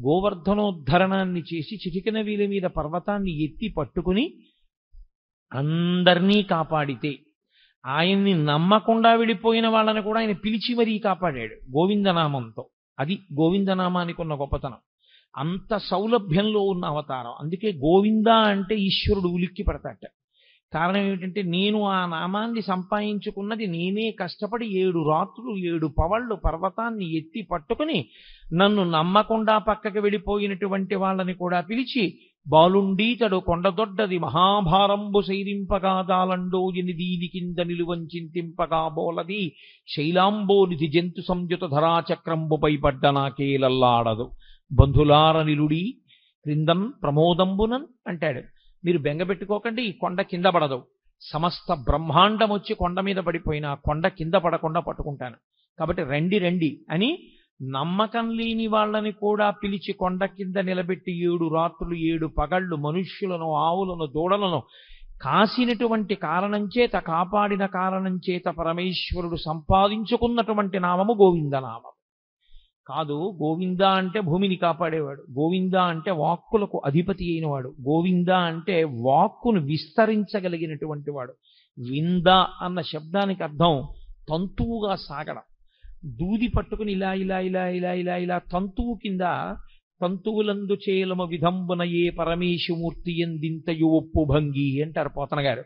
గోవర్ధనోద్ధరణాన్ని చేసి చిటికెన వీల మీద పర్వతాన్ని ఎత్తి పట్టుకుని అందరినీ కాపాడితే, ఆయన్ని నమ్మకుండా వెళ్ళిపోయిన వాళ్ళని కూడా ఆయన పిలిచి మరీ కాపాడాడు గోవిందనామంతో. అది గోవిందనామానికి ఉన్న గొప్పతనం. అంత సౌలభ్యంలో ఉన్న అవతారం. అందుకే గోవింద అంటే ఈశ్వరుడు ఉలిక్కి పడతాట. కారణం ఏమిటంటే నేను ఆ నామాన్ని సంపాదించుకున్నది నేనే కష్టపడి 7 రాత్రులు 7 పవళ్ళు పర్వతాన్ని ఎత్తి పట్టుకుని నన్ను నమ్మకుండా పక్కకి వెళ్ళిపోయినటువంటి వాళ్ళని కూడా పిలిచి బాలుండీతడు కొండదొడ్డది మహాభారంబు సైరింపగా దాలండోజిని దీని కింద నిలువంచింతింపగా బోలది శైలాంబోనిధి జంతు సంయుత ధరాచక్రంబుపై పడ్డ నాకేలల్లాడదు బంధులార నిలుడి క్రిందం ప్రమోదంబునన్ అంటాడు. మీరు బెంగపెట్టుకోకండి, ఈ కొండ కింద పడదు. సమస్త బ్రహ్మాండం వచ్చి కొండ మీద పడిపోయినా కొండ కింద పడకుండా పట్టుకుంటాను. కాబట్టి రండి రండి అని నమ్మకం లేని వాళ్ళని కూడా పిలిచి కొండ కింద నిలబెట్టి 7 రాత్రులు 7 పగళ్ళు మనుష్యులను ఆవులను దూడలను కాసినటువంటి కారణం చేత కాపాడిన కారణం చేత పరమేశ్వరుడు సంపాదించుకున్నటువంటి నామము గోవిందనామం కాదు. గోవింద అంటే భూమిని కాపాడేవాడు, గోవింద అంటే వాక్కులకు అధిపతి అయినవాడు, గోవింద అంటే వాక్కును విస్తరించగలిగినటువంటి వాడు. వింద అన్న శబ్దానికి అర్థం తంతువుగా సాగడం. దూది పట్టుకుని ఇలా ఇలా ఇలా ఇలా ఇలా ఇలా తంతువు కింద తంతువులందు చేలమ విధంబున ఏ పరమేశమూర్తి ఎందింతయు ఒప్పు భంగి అంటారు పోతన గారు.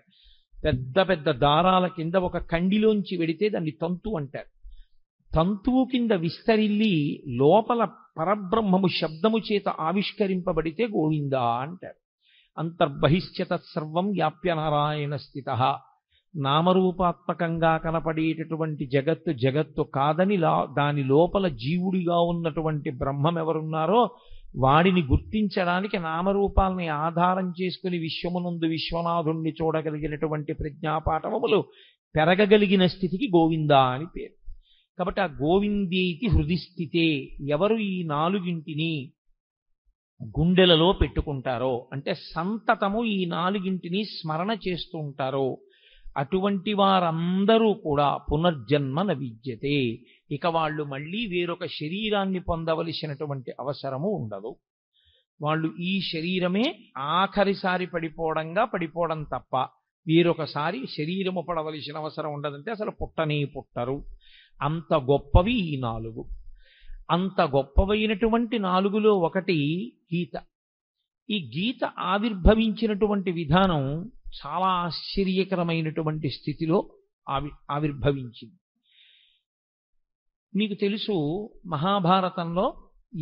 పెద్ద పెద్ద దారాల కింద ఒక కండిలోంచి వెడితే దాన్ని తంతు అంటారు. తంతువు కింద విస్తరిల్లి లోపల పరబ్రహ్మము శబ్దము చేత ఆవిష్కరింపబడితే గోవింద అంటారు. అంతర్బహిష్య తత్సర్వం వ్యాప్య నారాయణ స్థిత. నామరూపాత్మకంగా కనపడేటటువంటి జగత్తు కాదని దాని లోపల జీవుడిగా ఉన్నటువంటి బ్రహ్మం ఎవరున్నారో వాడిని గుర్తించడానికి నామరూపాలని ఆధారం చేసుకుని విశ్వమునందు విశ్వనాథుణ్ణి చూడగలిగినటువంటి ప్రజ్ఞాపాఠవములు పెరగగలిగిన స్థితికి గోవింద అని పేరు. కాబట్టి ఆ గోవిందేతి హృదిస్థితే, ఎవరు ఈ 4గింటిని గుండెలలో పెట్టుకుంటారో అంటే సంతతము ఈ 4గింటిని స్మరణ చేస్తూ ఉంటారో అటువంటి వారందరూ కూడా పునర్జన్మ న విద్యతే, ఇక వాళ్ళు మళ్ళీ వేరొక శరీరాన్ని పొందవలసినటువంటి అవసరము ఉండదు. వాళ్ళు ఈ శరీరమే ఆఖరిసారి పడిపోవడం తప్ప వేరొకసారి శరీరము పడవలసిన అవసరం ఉండదంటే అసలు పుట్టనే పుట్టరు. అంత గొప్పవి ఈ 4. అంత గొప్పవైనటువంటి 4లో ఒకటి గీత. ఈ గీత ఆవిర్భవించినటువంటి విధానం చాలా ఆశ్చర్యకరమైనటువంటి స్థితిలో ఆవిర్భవించింది. మీకు తెలుసు, మహాభారతంలో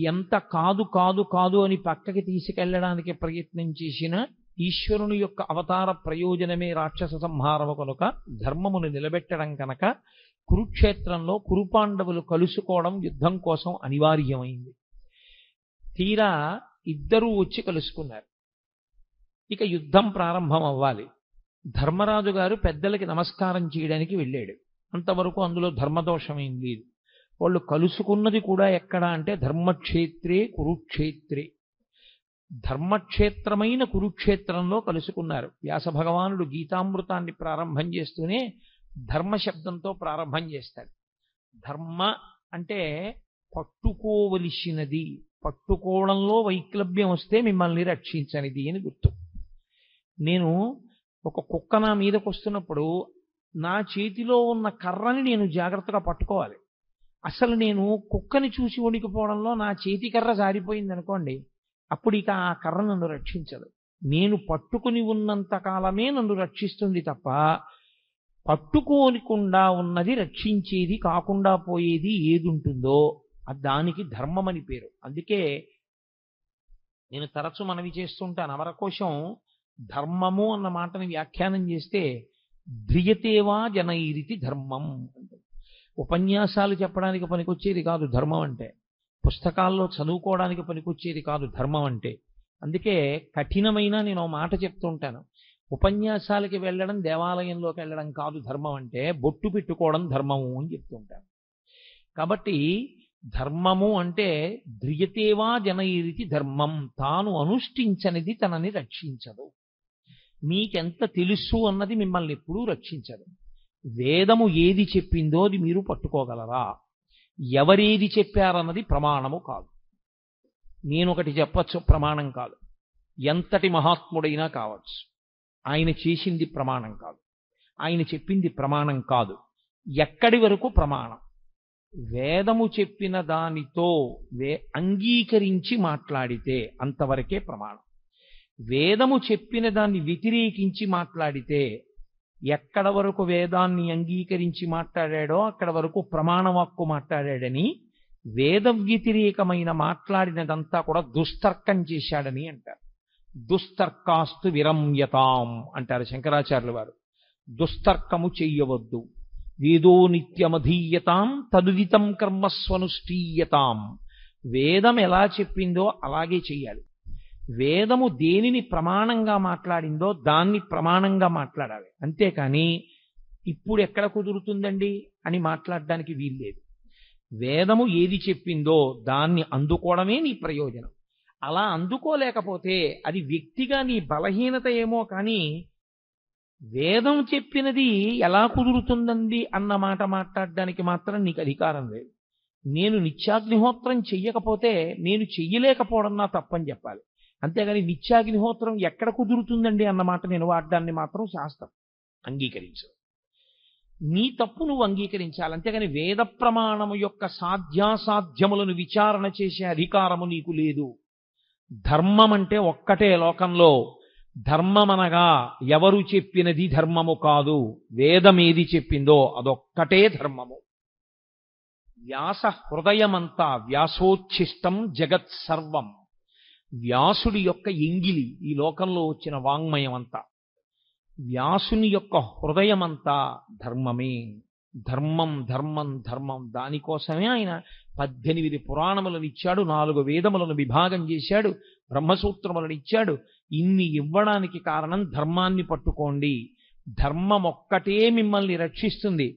ఎంత కాదు కాదు కాదు అని పక్కకి తీసుకెళ్లడానికి ప్రయత్నం చేసిన ఈశ్వరుని యొక్క అవతార ప్రయోజనమే రాక్షస సంహారము కనుక, ధర్మమును నిలబెట్టడం కనుక కురుక్షేత్రంలో కురుపాండవులు కలుసుకోవడం యుద్ధం కోసం అనివార్యమైంది. తీరా ఇద్దరూ వచ్చి కలుసుకున్నారు. ఇక యుద్ధం ప్రారంభం అవ్వాలి. ధర్మరాజు గారు పెద్దలకి నమస్కారం చేయడానికి వెళ్ళాడు. అంతవరకు అందులో ధర్మదోషమేం లేదు. వాళ్ళు కలుసుకున్నది కూడా ఎక్కడ అంటే ధర్మక్షేత్రే కురుక్షేత్రే, ధర్మక్షేత్రమైన కురుక్షేత్రంలో కలుసుకున్నారు. వ్యాస భగవానుడు గీతామృతాన్ని ప్రారంభం చేస్తూనే ధర్మ శబ్దంతో ప్రారంభం చేస్తాడు. ధర్మ అంటే పట్టుకోవలసినది, పట్టుకోవడంలో వైక్లభ్యం వస్తే మిమ్మల్ని రక్షించనిది అని గుర్తు. నేను ఒక కుక్క నా మీదకి వస్తున్నప్పుడు నా చేతిలో ఉన్న కర్రని నేను జాగ్రత్తగా పట్టుకోవాలి. అసలు నేను కుక్కని చూసి వణికిపోవడంలో నా చేతి కర్ర జారిపోయింది అనుకోండి, అప్పుడు ఇక ఆ కర్ర నన్ను రక్షించదు. నేను పట్టుకుని ఉన్నంత కాలమే నన్ను రక్షిస్తుంది తప్ప పట్టుకోనికుండా ఉన్నది రక్షించేది కాకుండా పోయేది ఏది ఉంటుందో దానికి ధర్మం అని పేరు. అందుకే నేను తరచు మనవి చేస్తుంటాను, అమరకోశం ధర్మము అన్న మాటని వ్యాఖ్యానం చేస్తే ధ్రియతేవా జనైరితి ధర్మం. ఉపన్యాసాలు చెప్పడానికి పనికొచ్చేది కాదు ధర్మం అంటే, పుస్తకాల్లో చదువుకోవడానికి పనికొచ్చేది కాదు ధర్మం అంటే. అందుకే కఠినమైన నేను మాట చెప్తూ ఉంటాను, ఉపన్యాసాలకి వెళ్ళడం దేవాలయంలోకి వెళ్ళడం కాదు ధర్మం అంటే, బొట్టు పెట్టుకోవడం ధర్మము అని చెప్తూ ఉంటాను. కాబట్టి ధర్మము అంటే ధ్రియతేవా జనైరితి ధర్మం, తాను అనుష్ఠించనిది తనని రక్షించదు. మీకెంత తెలుసు అన్నది మిమ్మల్ని ఎప్పుడూ రక్షించదు. వేదము ఏది చెప్పిందో అది మీరు పట్టుకోగలరా? ఎవరేది చెప్పారన్నది ప్రమాణము కాదు. నేనొకటి చెప్పచ్చు, ప్రమాణం కాదు. ఎంతటి మహాత్ముడైనా కావచ్చు, ఆయన చేసింది ప్రమాణం కాదు, ఆయన చెప్పింది ప్రమాణం కాదు. ఎక్కడి వరకు ప్రమాణం? వేదము చెప్పిన దానితో అంగీకరించి మాట్లాడితే అంతవరకే ప్రమాణం. వేదము చెప్పిన దాన్ని వ్యతిరేకించి మాట్లాడితే ఎక్కడ వరకు వేదాన్ని అంగీకరించి మాట్లాడాడో అక్కడ వరకు ప్రమాణవాక్కు మాట్లాడాడని, వేద వ్యతిరేకమైన మాట్లాడినదంతా కూడా దుస్తర్కం చేశాడని అంటారు. దుస్తర్కాస్తు విరమ్యతాం అంటారు శంకరాచార్యుల వారు. దుస్తర్కము చెయ్యవద్దు. వేదో నిత్యమధీయతాం తదుదితం కర్మస్వనుష్ఠీయతాం. వేదం ఎలా చెప్పిందో అలాగే చెయ్యాలి. వేదము దేనిని ప్రమాణంగా మాట్లాడిందో దాన్ని ప్రమాణంగా మాట్లాడాలి. అంతేకాని ఇప్పుడు ఎక్కడ కుదురుతుందండి అని మాట్లాడడానికి వీల్లేదు. వేదము ఏది చెప్పిందో దాన్ని అందుకోవడమే నీ ప్రయోజనం. అలా అందుకోలేకపోతే అది వ్యక్తిగా నీ బలహీనత ఏమో కానీ వేదం చెప్పినది ఎలా కుదురుతుందండి అన్న మాట మాట్లాడడానికి మాత్రం నీకు అధికారం లేదు. నేను నిత్యాగ్నిహోత్రం చెయ్యకపోతే నేను చెయ్యలేకపోవడం నా తప్పని చెప్పాలి. అంతేగాని నిత్యాగ్నిహోత్రం ఎక్కడ కుదురుతుందండి అన్న మాట నేను వాడడాన్ని మాత్రం శాస్త్రం అంగీకరించు. నీ తప్పు నువ్వు అంగీకరించాలి. అంతేగాని వేద ప్రమాణము యొక్క సాధ్యాసాధ్యములను విచారణ చేసే అధికారము నీకు లేదు. ధర్మం అంటే ఒక్కటే లోకంలో. ధర్మమనగా ఎవరు చెప్పినది ధర్మము కాదు, వేదమేది చెప్పిందో అదొక్కటే ధర్మము. వ్యాస హృదయమంతా వ్యాసోచ్ఛిష్టం జగత్ సర్వం. వ్యాసుడి యొక్క ఎంగిలి ఈ లోకంలో వచ్చిన వాంగ్మయం అంతా. వ్యాసుని యొక్క హృదయమంతా ధర్మమే. ధర్మం ధర్మం ధర్మం. దానికోసమే ఆయన 18 పురాణములను ఇచ్చాడు, 4 వేదములను విభాగం చేశాడు, బ్రహ్మసూత్రములను ఇచ్చాడు. ఇన్ని ఇవ్వడానికి కారణం ధర్మాన్ని పట్టుకోండి. ధర్మం ఒక్కటే మిమ్మల్ని రక్షిస్తుంది.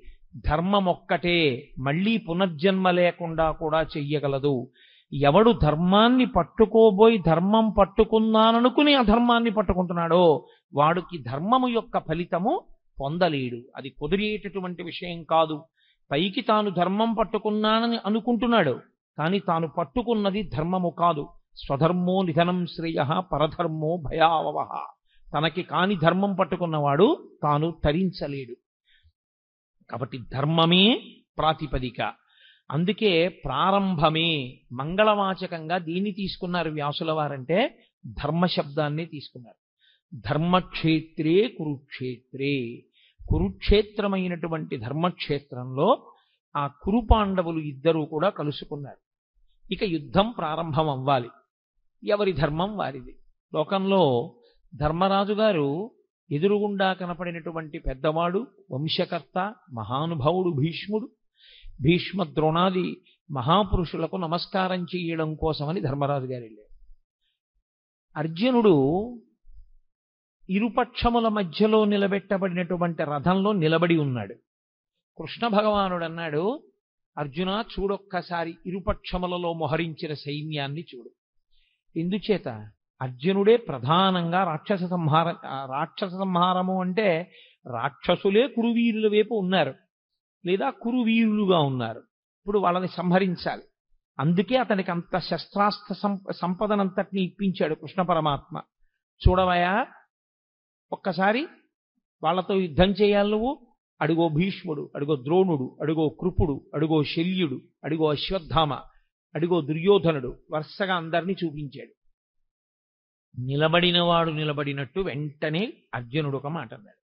ధర్మం ఒక్కటే మళ్ళీ పునర్జన్మ లేకుండా కూడా చెయ్యగలదు. ఎవడు ధర్మాన్ని పట్టుకోబోయి ధర్మం పట్టుకున్నాననుకుని అధర్మాన్ని పట్టుకుంటున్నాడో వాడికి ధర్మము యొక్క ఫలితము పొందలేడు. అది కుదిరేటటువంటి విషయం కాదు. పైకి తాను ధర్మం పట్టుకున్నానని అనుకుంటున్నాడు, కానీ తాను పట్టుకున్నది ధర్మము కాదు. స్వధర్మో నిధనం శ్రేయ పరధర్మో భయావహ. తనకి కాని ధర్మం పట్టుకున్నవాడు తాను తరించలేడు. కాబట్టి ధర్మమే ప్రాతిపదిక. అందుకే ప్రారంభమే మంగళవాచకంగా దీన్ని తీసుకున్నారు వ్యాసుల వారంటే ధర్మశబ్దాన్ని తీసుకున్నారు. ధర్మక్షేత్రే కురుక్షేత్రే. కురుక్షేత్రమైనటువంటి ధర్మక్షేత్రంలో ఆ కురుపాండవులు ఇద్దరూ కూడా కలుసుకున్నారు. ఇక యుద్ధం ప్రారంభం అవ్వాలి. ఎవరి ధర్మం వారిది. లోకంలో ధర్మరాజు గారు ఎదురుగుండా కనపడినటువంటి పెద్దవాడు, వంశకర్త, మహానుభావుడు భీష్ముడు. భీష్మ ద్రోణాది మహాపురుషులకు నమస్కారం చేయడం కోసమని ధర్మరాజు గారు వెళ్ళారు. అర్జునుడు ఇరుపక్షముల మధ్యలో నిలబెట్టబడినటువంటి రథంలో నిలబడి ఉన్నాడు. కృష్ణ భగవానుడు అన్నాడు, అర్జున చూడొక్కసారి ఇరుపక్షములలో మొహరించిన సైన్యాన్ని చూడు. ఎందుచేత అర్జునుడే ప్రధానంగా రాక్షస సంహారము అంటే రాక్షసులే కురువీరుల వైపు ఉన్నారు, లేదా కురువీరులుగా ఉన్నారు. ఇప్పుడు వాళ్ళని సంహరించాలి. అందుకే అతనికి అంత శస్త్రాస్త్ర సంపదనంతటిని ఇప్పించాడు కృష్ణ పరమాత్మ. చూడవయా, ఒక్కసారి వాళ్ళతో యుద్ధం చేయాలి నువ్వు. అడుగో భీష్ముడు, అడుగో ద్రోణుడు, అడుగో కృపుడు, అడుగో శల్యుడు, అడుగో అశ్వత్థామ, అడుగో దుర్యోధనుడు, వరుసగా అందరినీ చూపించాడు. నిలబడినవాడు నిలబడినట్టు వెంటనే అర్జునుడు ఒక మాట అన్నాడు.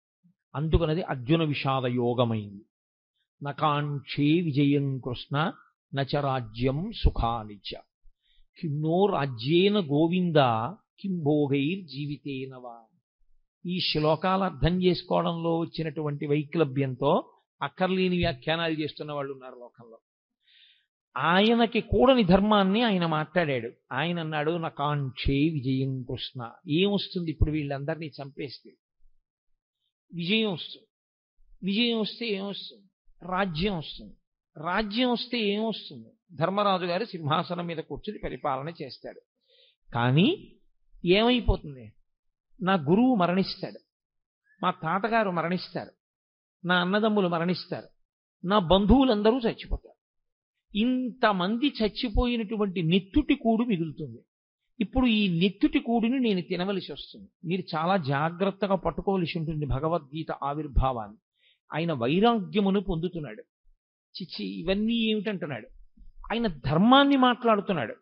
అందుకనది అర్జున విషాద యోగమైంది. నకాంక్షే విజయం కృష్ణ నచ రాజ్యం సుఖానిచ కిన్నో రాజ్యేన గోవింద కిం భోగైర్జీవితేనవా. ఈ శ్లోకాలు అర్థం చేసుకోవడంలో వచ్చినటువంటి వైక్లభ్యంతో అక్కర్లేని వ్యాఖ్యానాలు చేస్తున్న వాళ్ళు ఉన్నారు లోకంలో. ఆయనకి కూడని ధర్మాన్ని ఆయన మాట్లాడాడు. ఆయన అన్నాడు, నకాంక్షే విజయం కృష్ణ. ఏమొస్తుంది ఇప్పుడు వీళ్ళందరినీ చంపేస్తే? విజయం వస్తుంది. విజయం వస్తే ఏమొస్తుంది? రాజ్యం వస్తుంది. రాజ్యం వస్తే ఏమొస్తుంది? ధర్మరాజు గారు సింహాసనం మీద కూర్చుని పరిపాలన చేస్తాడు. కానీ ఏమైపోతుంది? నా గురువు మరణిస్తాడు, మా తాతగారు మరణిస్తారు, నా అన్నదమ్ములు మరణిస్తారు, నా బంధువులందరూ చచ్చిపోతారు. ఇంతమంది చచ్చిపోయినటువంటి నెత్తుటి కూడు మిగులుతుంది. ఇప్పుడు ఈ నెత్తుటి కూడుని నేను తినవలసి వస్తుంది. మీరు చాలా జాగ్రత్తగా పట్టుకోవలసి ఉంటుంది భగవద్గీత ఆవిర్భావాన్ని. ఆయన వైరాగ్యమును పొందుతున్నాడు. చిచ్చి ఇవన్నీ ఏమిటంటున్నాడు. ఆయన ధర్మాన్ని మాట్లాడుతున్నాడు.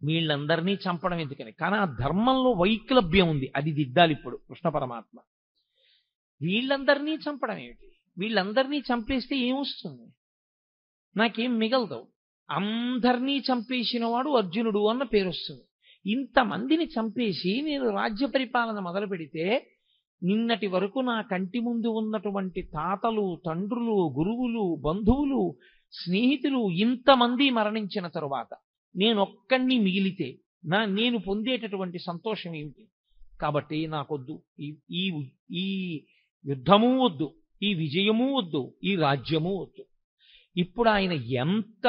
వీళ్ళందరినీ చంపడం ఎందుకని, కానీ ఆ ధర్మంలో వైక్లభ్యం ఉంది, అది దిద్దాలి ఇప్పుడు కృష్ణ పరమాత్మ. వీళ్ళందరినీ చంపడం ఏమిటి, వీళ్ళందరినీ చంపేస్తే ఏమొస్తుంది, నాకేం మిగలదు. అందరినీ చంపేసిన వాడు అర్జునుడు అన్న పేరు వస్తుంది. ఇంతమందిని చంపేసి నేను రాజ్య పరిపాలన మొదలు పెడితే నిన్నటి వరకు నా కంటి ముందు ఉన్నటువంటి తాతలు, తండ్రులు, గురువులు, బంధువులు, స్నేహితులు ఇంతమంది మరణించిన తరువాత నేనొక్కడిని మిగిలితే నేను పొందేటటువంటి సంతోషం ఏమిటి? కాబట్టి నాకొద్దు ఈ ఈ యుద్ధము వద్దు, ఈ విజయము వద్దు, ఈ రాజ్యము వద్దు. ఇప్పుడు ఆయన ఎంత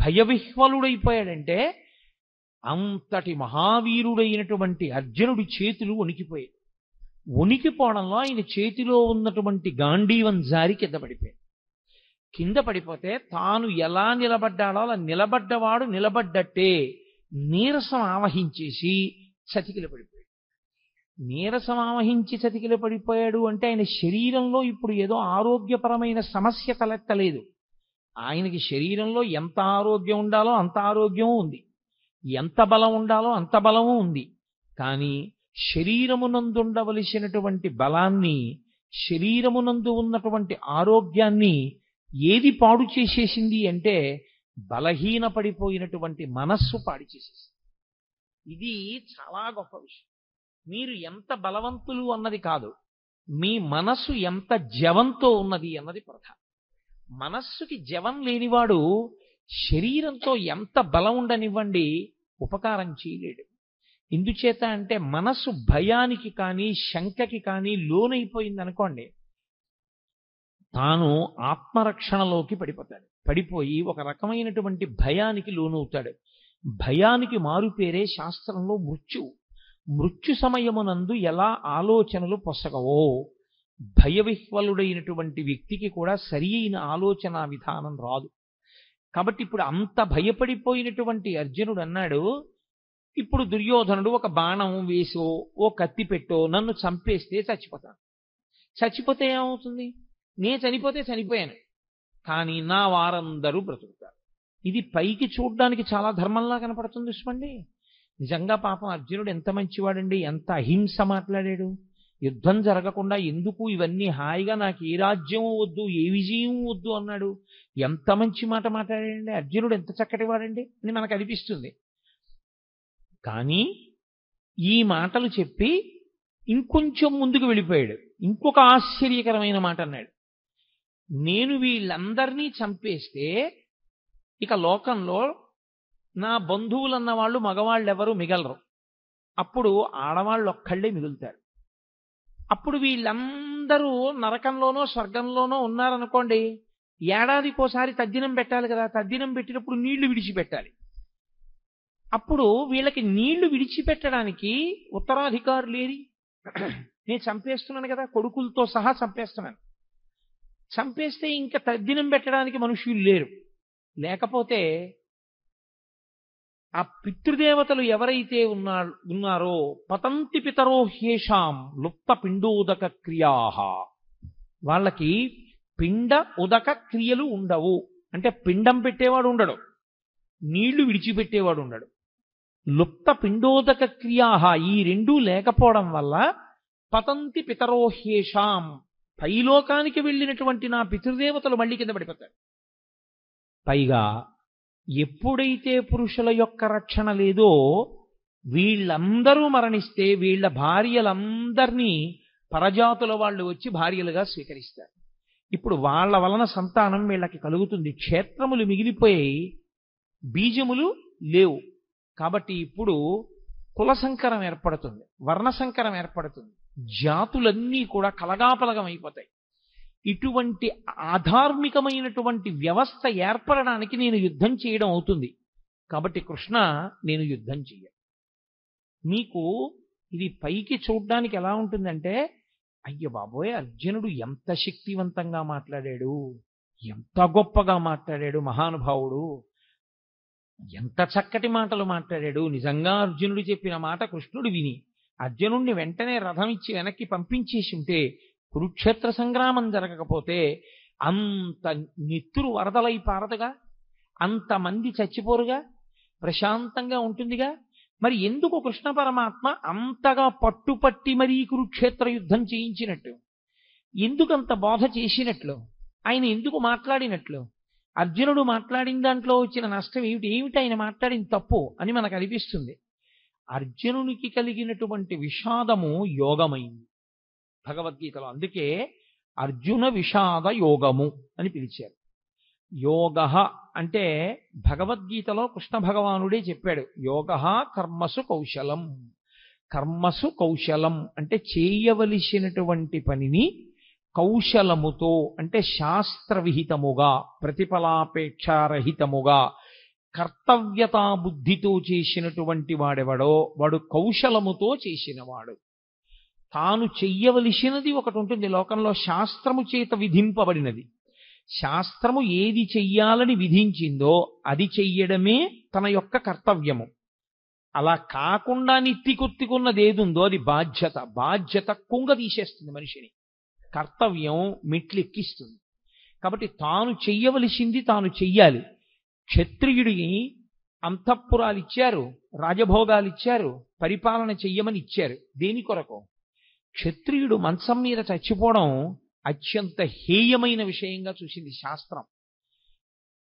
భయవిహ్వలుడైపోయాడంటే అంతటి మహావీరుడైనటువంటి అర్జునుడి చేతులు వణికిపోయాయి. వణికిపోవడంలో ఆయన చేతిలో ఉన్నటువంటి గాంధీవం జారి కింద పడిపోయాడు. కింద పడిపోతే తాను ఎలా నిలబడ్డాడో అలా నిలబడ్డవాడు నిలబడ్డట్టే నీరసం ఆవహించేసి చతికిల పడిపోయాడు. నీరసం ఆవహించి చతికిల పడిపోయాడు అంటే ఆయన శరీరంలో ఇప్పుడు ఏదో ఆరోగ్యపరమైన సమస్య తలెత్తలేదు. ఆయనకి శరీరంలో ఎంత ఆరోగ్యం ఉండాలో అంత ఆరోగ్యము ఉంది, ఎంత బలం ఉండాలో అంత బలము ఉంది. కానీ శరీరమునందుండవలసినటువంటి బలాన్ని, శరీరమునందు ఉన్నటువంటి ఆరోగ్యాన్ని ఏది పాడు చేసేసింది అంటే బలహీన పడిపోయినటువంటి మనస్సు పాడు చేసేసింది. ఇది చాలా గొప్ప విషయం. మీరు ఎంత బలవంతులు అన్నది కాదు, మీ మనస్సు ఎంత జవంతో ఉన్నది అన్నది ప్రధానం. మనస్సుకి జవం లేనివాడు శరీరంతో ఎంత బలం ఉండనివ్వండి ఉపకారం చేయలేడు. ఎందుచేత అంటే మనస్సు భయానికి కానీ శంకకి కానీ లోనైపోయిందనుకోండి, తాను ఆత్మరక్షణలోకి పడిపోతాడు. పడిపోయి ఒక రకమైనటువంటి భయానికి లోనవుతాడు. భయానికి మారుపేరే శాస్త్రంలో మృత్యు. మృత్యు సమయమునందు ఎలా ఆలోచనలు పొసగవో భయవిహ్వలుడైనటువంటి వ్యక్తికి కూడా సరి అయిన ఆలోచన విధానం రాదు. కాబట్టి ఇప్పుడు అంత భయపడిపోయినటువంటి అర్జునుడు అన్నాడు, ఇప్పుడు దుర్యోధనుడు ఒక బాణం వేసో ఓ కత్తి పెట్టో నన్ను చంపేస్తే చచ్చిపోతాను. చచ్చిపోతే ఏమవుతుంది? నే చనిపోతే చనిపోయాను, కానీ నా వారందరూ బ్రతుకుతారు. ఇది పైకి చూడ్డానికి చాలా ధర్మంలా కనపడుతుంది. చూసుకోండి, నిజంగా పాపం అర్జునుడు ఎంత మంచివాడండి, ఎంత అహింస మాట్లాడాడు. యుద్ధం జరగకుండా ఎందుకు ఇవన్నీ హాయిగా నాకు ఏ రాజ్యం వద్దు, ఏ విజయం వద్దు అన్నాడు. ఎంత మంచి మాట మాట్లాడాడండి అర్జునుడు, ఎంత చక్కటి వాడండి అని మనకు అనిపిస్తుంది. కానీ ఈ మాటలు చెప్పి ఇంకొంచెం ముందుకు వెళ్ళిపోయాడు. ఇంకొక ఆశ్చర్యకరమైన మాట అన్నాడు, నేను వీళ్ళందరినీ చంపేస్తే ఇక లోకంలో నా బంధువులన్న వాళ్ళు మగవాళ్ళు ఎవరు మిగలరు, అప్పుడు ఆడవాళ్ళు ఒక్కళ్ళే మిగులుతారు. అప్పుడు వీళ్ళందరూ నరకంలోనో స్వర్గంలోనో ఉన్నారనుకోండి, ఏడాదికోసారి తద్దినం పెట్టాలి కదా, తద్దినం పెట్టినప్పుడు నీళ్లు విడిచిపెట్టాలి. అప్పుడు వీళ్ళకి నీళ్లు విడిచిపెట్టడానికి ఉత్తరాధికారులు లేరి, నేను చంపేస్తున్నాను కదా, కొడుకులతో సహా చంపేస్తున్నాను. చంపేస్తే ఇంకా తద్దినం పెట్టడానికి మనుషులు లేరు. లేకపోతే ఆ పితృదేవతలు ఎవరైతే ఉన్నారో పతంతి పితరో హ్యేషాం లుప్త పిండోదక క్రియా, వాళ్ళకి పిండ ఉదక క్రియలు ఉండవు. అంటే పిండం పెట్టేవాడు ఉండడు, నీళ్లు విడిచిపెట్టేవాడు ఉండడు. లుప్త పిండోదక క్రియా, ఈ రెండూ లేకపోవడం వల్ల పతంతి పితరో హ్యేషాం, పైలోకానికి వెళ్ళినటువంటి నా పితృదేవతలు మళ్ళీ కింద పడిపోతారు. పైగా ఎప్పుడైతే పురుషుల యొక్క రక్షణ లేదో వీళ్ళందరూ మరణిస్తే వీళ్ళ భార్యలందరినీ పరజాతుల వాళ్ళు వచ్చి భార్యలుగా స్వీకరిస్తారు. ఇప్పుడు వాళ్ళ వలన సంతానం వీళ్ళకి కలుగుతుంది. క్షేత్రములు మిగిలిపోయి బీజములు లేవు. కాబట్టి ఇప్పుడు కుల సంకరం ఏర్పడుతుంది, వర్ణ సంకరం ఏర్పడుతుంది, జాతులన్నీ కూడా కలగాపలగం అయిపోతాయి. ఇటువంటి ఆధార్మికమైనటువంటి వ్యవస్థ ఏర్పడడానికి నేను యుద్ధం చేయడం అవుతుంది. కాబట్టి కృష్ణ, నేను యుద్ధం చెయ్య. మీకు ఇది పైకి చూడ్డానికి ఎలా ఉంటుందంటే, అయ్య బాబోయ్ అర్జునుడు ఎంత శక్తివంతంగా మాట్లాడాడు, ఎంత గొప్పగా మాట్లాడాడు మహానుభావుడు, ఎంత చక్కటి మాటలు మాట్లాడాడు. నిజంగా అర్జునుడు చెప్పిన మాట కృష్ణుడు విని అర్జునుడిని వెంటనే రథం ఇచ్చి వెనక్కి పంపించేసి ఉంటే, కురుక్షేత్ర సంగ్రామం జరగకపోతే అంత నెత్తురు వరదలై పారదుగా, అంతమంది చచ్చిపోరుగా, ప్రశాంతంగా ఉంటుందిగా. మరి ఎందుకు కృష్ణ పరమాత్మ అంతగా పట్టుపట్టి మరీ కురుక్షేత్ర యుద్ధం చేయించినట్టు, ఎందుకంత బోధ చేసినట్లు, ఆయన ఎందుకు మాట్లాడినట్లు? అర్జునుడు మాట్లాడిన దాంట్లో వచ్చిన నష్టం ఏమిటి ఆయన మాట్లాడిన తప్పు అని మనకు అనిపిస్తుంది. అర్జునునికి కలిగినటువంటి విషాదము యోగమైంది భగవద్గీతలో. అందుకే అర్జున విషాద యోగము అని పిలిచారు. యోగ అంటే భగవద్గీతలో కృష్ణ భగవానుడే చెప్పాడు, యోగ కర్మసు కౌశలం. కర్మసు కౌశలం అంటే చేయవలసినటువంటి పనిని కౌశలముతో, అంటే శాస్త్రవిహితముగా, ప్రతిఫలాపేక్షారహితముగా, కర్తవ్యతా బుద్ధితో చేసినటువంటి వాడెవడో వాడు కౌశలముతో చేసినవాడు. తాను చెయ్యవలసినది ఒకటి ఉంటుంది లోకంలో, శాస్త్రము చేత విధింపబడినది. శాస్త్రము ఏది చెయ్యాలని విధించిందో అది చెయ్యడమే తన యొక్క కర్తవ్యము. అలా కాకుండా నెత్తికొత్తుకున్నది ఏదుందో అది బాధ్యత. బాధ్యత కుంగ తీసేస్తుంది మనిషిని, కర్తవ్యం మెట్లెక్కిస్తుంది. కాబట్టి తాను చెయ్యవలసింది తాను చెయ్యాలి. క్షత్రియుడికి అంతఃపురాలు ఇచ్చారు, రాజభోగాలు ఇచ్చారు, పరిపాలన చెయ్యమని ఇచ్చారు. దేని కొరకు? క్షత్రియుడు మంచం మీద చచ్చిపోవడం అత్యంత హేయమైన విషయంగా చూసింది శాస్త్రం.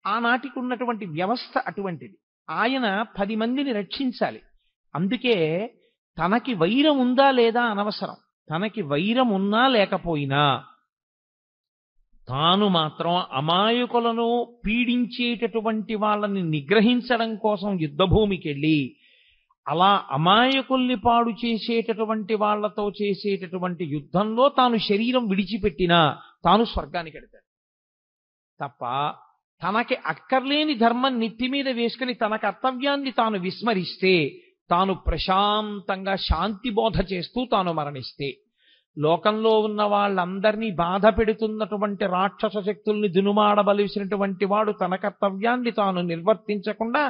ఆనాటికి ఉన్నటువంటి వ్యవస్థ అటువంటిది. ఆయన 10 మందిని రక్షించాలి. అందుకే తనకి వైరం ఉందా లేదా అనవసరం, తనకి వైరం ఉన్నా లేకపోయినా తాను మాత్రం అమాయకులను పీడించేటటువంటి వాళ్ళని నిగ్రహించడం కోసం యుద్ధభూమికి వెళ్ళి అలా అమాయకుల్ని పాడు చేసేటటువంటి వాళ్లతో చేసేటటువంటి యుద్ధంలో తాను శరీరం విడిచిపెట్టినా తాను స్వర్గానికి వెళ్తాడు తప్ప, తనకి అక్కర్లేని ధర్మం నెత్తి మీద వేసుకుని తన కర్తవ్యాన్ని తాను విస్మరిస్తే, తాను ప్రశాంతంగా శాంతి బోధ చేస్తూ తాను మరణిస్తే, లోకంలో ఉన్న వాళ్ళందరినీ బాధ పెడుతున్నటువంటి రాక్షస శక్తుల్ని దునుమాడవలసినటువంటి వాడు తన కర్తవ్యాన్ని తాను నిర్వర్తించకుండా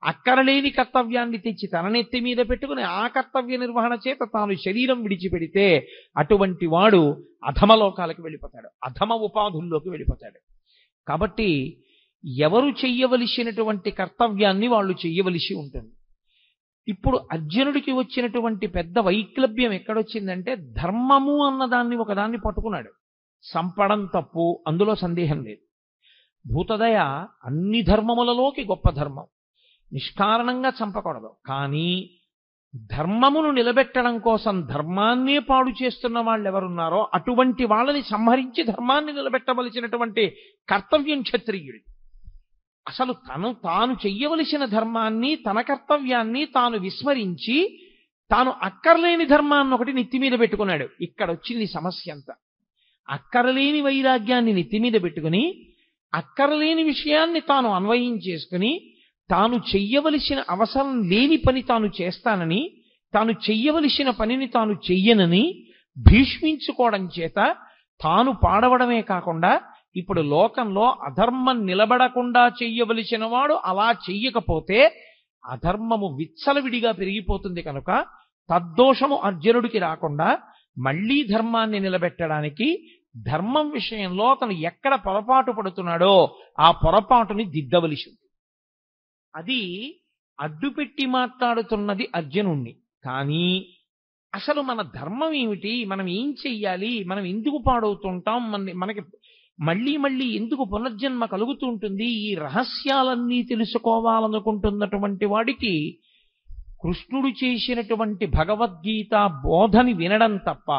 అక్కరలేని కర్తవ్యాన్ని తెచ్చి తన నెత్తి మీద పెట్టుకుని ఆ కర్తవ్య నిర్వహణ చేత తాను శరీరం విడిచిపెడితే అటువంటి వాడు అధమలోకాలకు వెళ్ళిపోతాడు, అధమ ఉపాధుల్లోకి వెళ్ళిపోతాడు. కాబట్టి ఎవరు చెయ్యవలసినటువంటి కర్తవ్యాన్ని వాళ్ళు చెయ్యవలసి ఉంటుంది. ఇప్పుడు అర్జునుడికి వచ్చినటువంటి పెద్ద వైక్లభ్యం ఎక్కడొచ్చిందంటే, ధర్మము అన్నదాన్ని ఒకదాన్ని పట్టుకున్నాడు. సంపడం తప్పు, అందులో సందేహం లేదు. భూతదయ అన్ని ధర్మములలోకి గొప్ప ధర్మం, నిష్కారణంగా చంపకూడదు. కానీ ధర్మమును నిలబెట్టడం కోసం ధర్మాన్నే పాడు చేస్తున్న వాళ్ళు ఎవరున్నారో అటువంటి వాళ్ళని సంహరించి ధర్మాన్ని నిలబెట్టవలసినటువంటి కర్తవ్యం క్షత్రియుడి. అసలు తాను చెయ్యవలసిన ధర్మాన్ని, తన కర్తవ్యాన్ని తాను విస్మరించి తాను అక్కర్లేని ధర్మాన్ని ఒకటి నెత్తి మీద పెట్టుకున్నాడు. ఇక్కడ వచ్చింది సమస్య అంతా. అక్కరలేని వైరాగ్యాన్ని నెత్తి మీద పెట్టుకుని అక్కరలేని విషయాన్ని తాను అన్వయం చేసుకుని తాను చెయ్యవలసిన అవసరం లేని పని తాను చేస్తానని, తాను చెయ్యవలసిన పనిని తాను చెయ్యనని భీష్మించుకోవడం చేత తాను పాడవడమే కాకుండా ఇప్పుడు లోకంలో అధర్మం నిలబడకుండా చెయ్యవలసిన వాడు అలా చెయ్యకపోతే అధర్మము విచ్చలవిడిగా పెరిగిపోతుంది. కనుక తద్దోషము అర్జునుడికి రాకుండా మళ్లీ ధర్మాన్ని నిలబెట్టడానికి ధర్మం విషయంలో అతను ఎక్కడ పొరపాటు పడుతున్నాడో ఆ పొరపాటుని దిద్దవలసి ఉంది. అది అడ్డుపెట్టి మాట్లాడుతున్నది అర్జునుణ్ణి. కానీ అసలు మన ధర్మం ఏమిటి, మనం ఏం చెయ్యాలి, మనం ఎందుకు పాడవుతుంటాం, మనకి మళ్ళీ మళ్ళీ ఎందుకు పునర్జన్మ కలుగుతూ ఉంటుంది, ఈ రహస్యాలన్నీ తెలుసుకోవాలనుకుంటున్నటువంటి వాడికి కృష్ణుడు చేసినటువంటి భగవద్గీత బోధని వినడం తప్ప,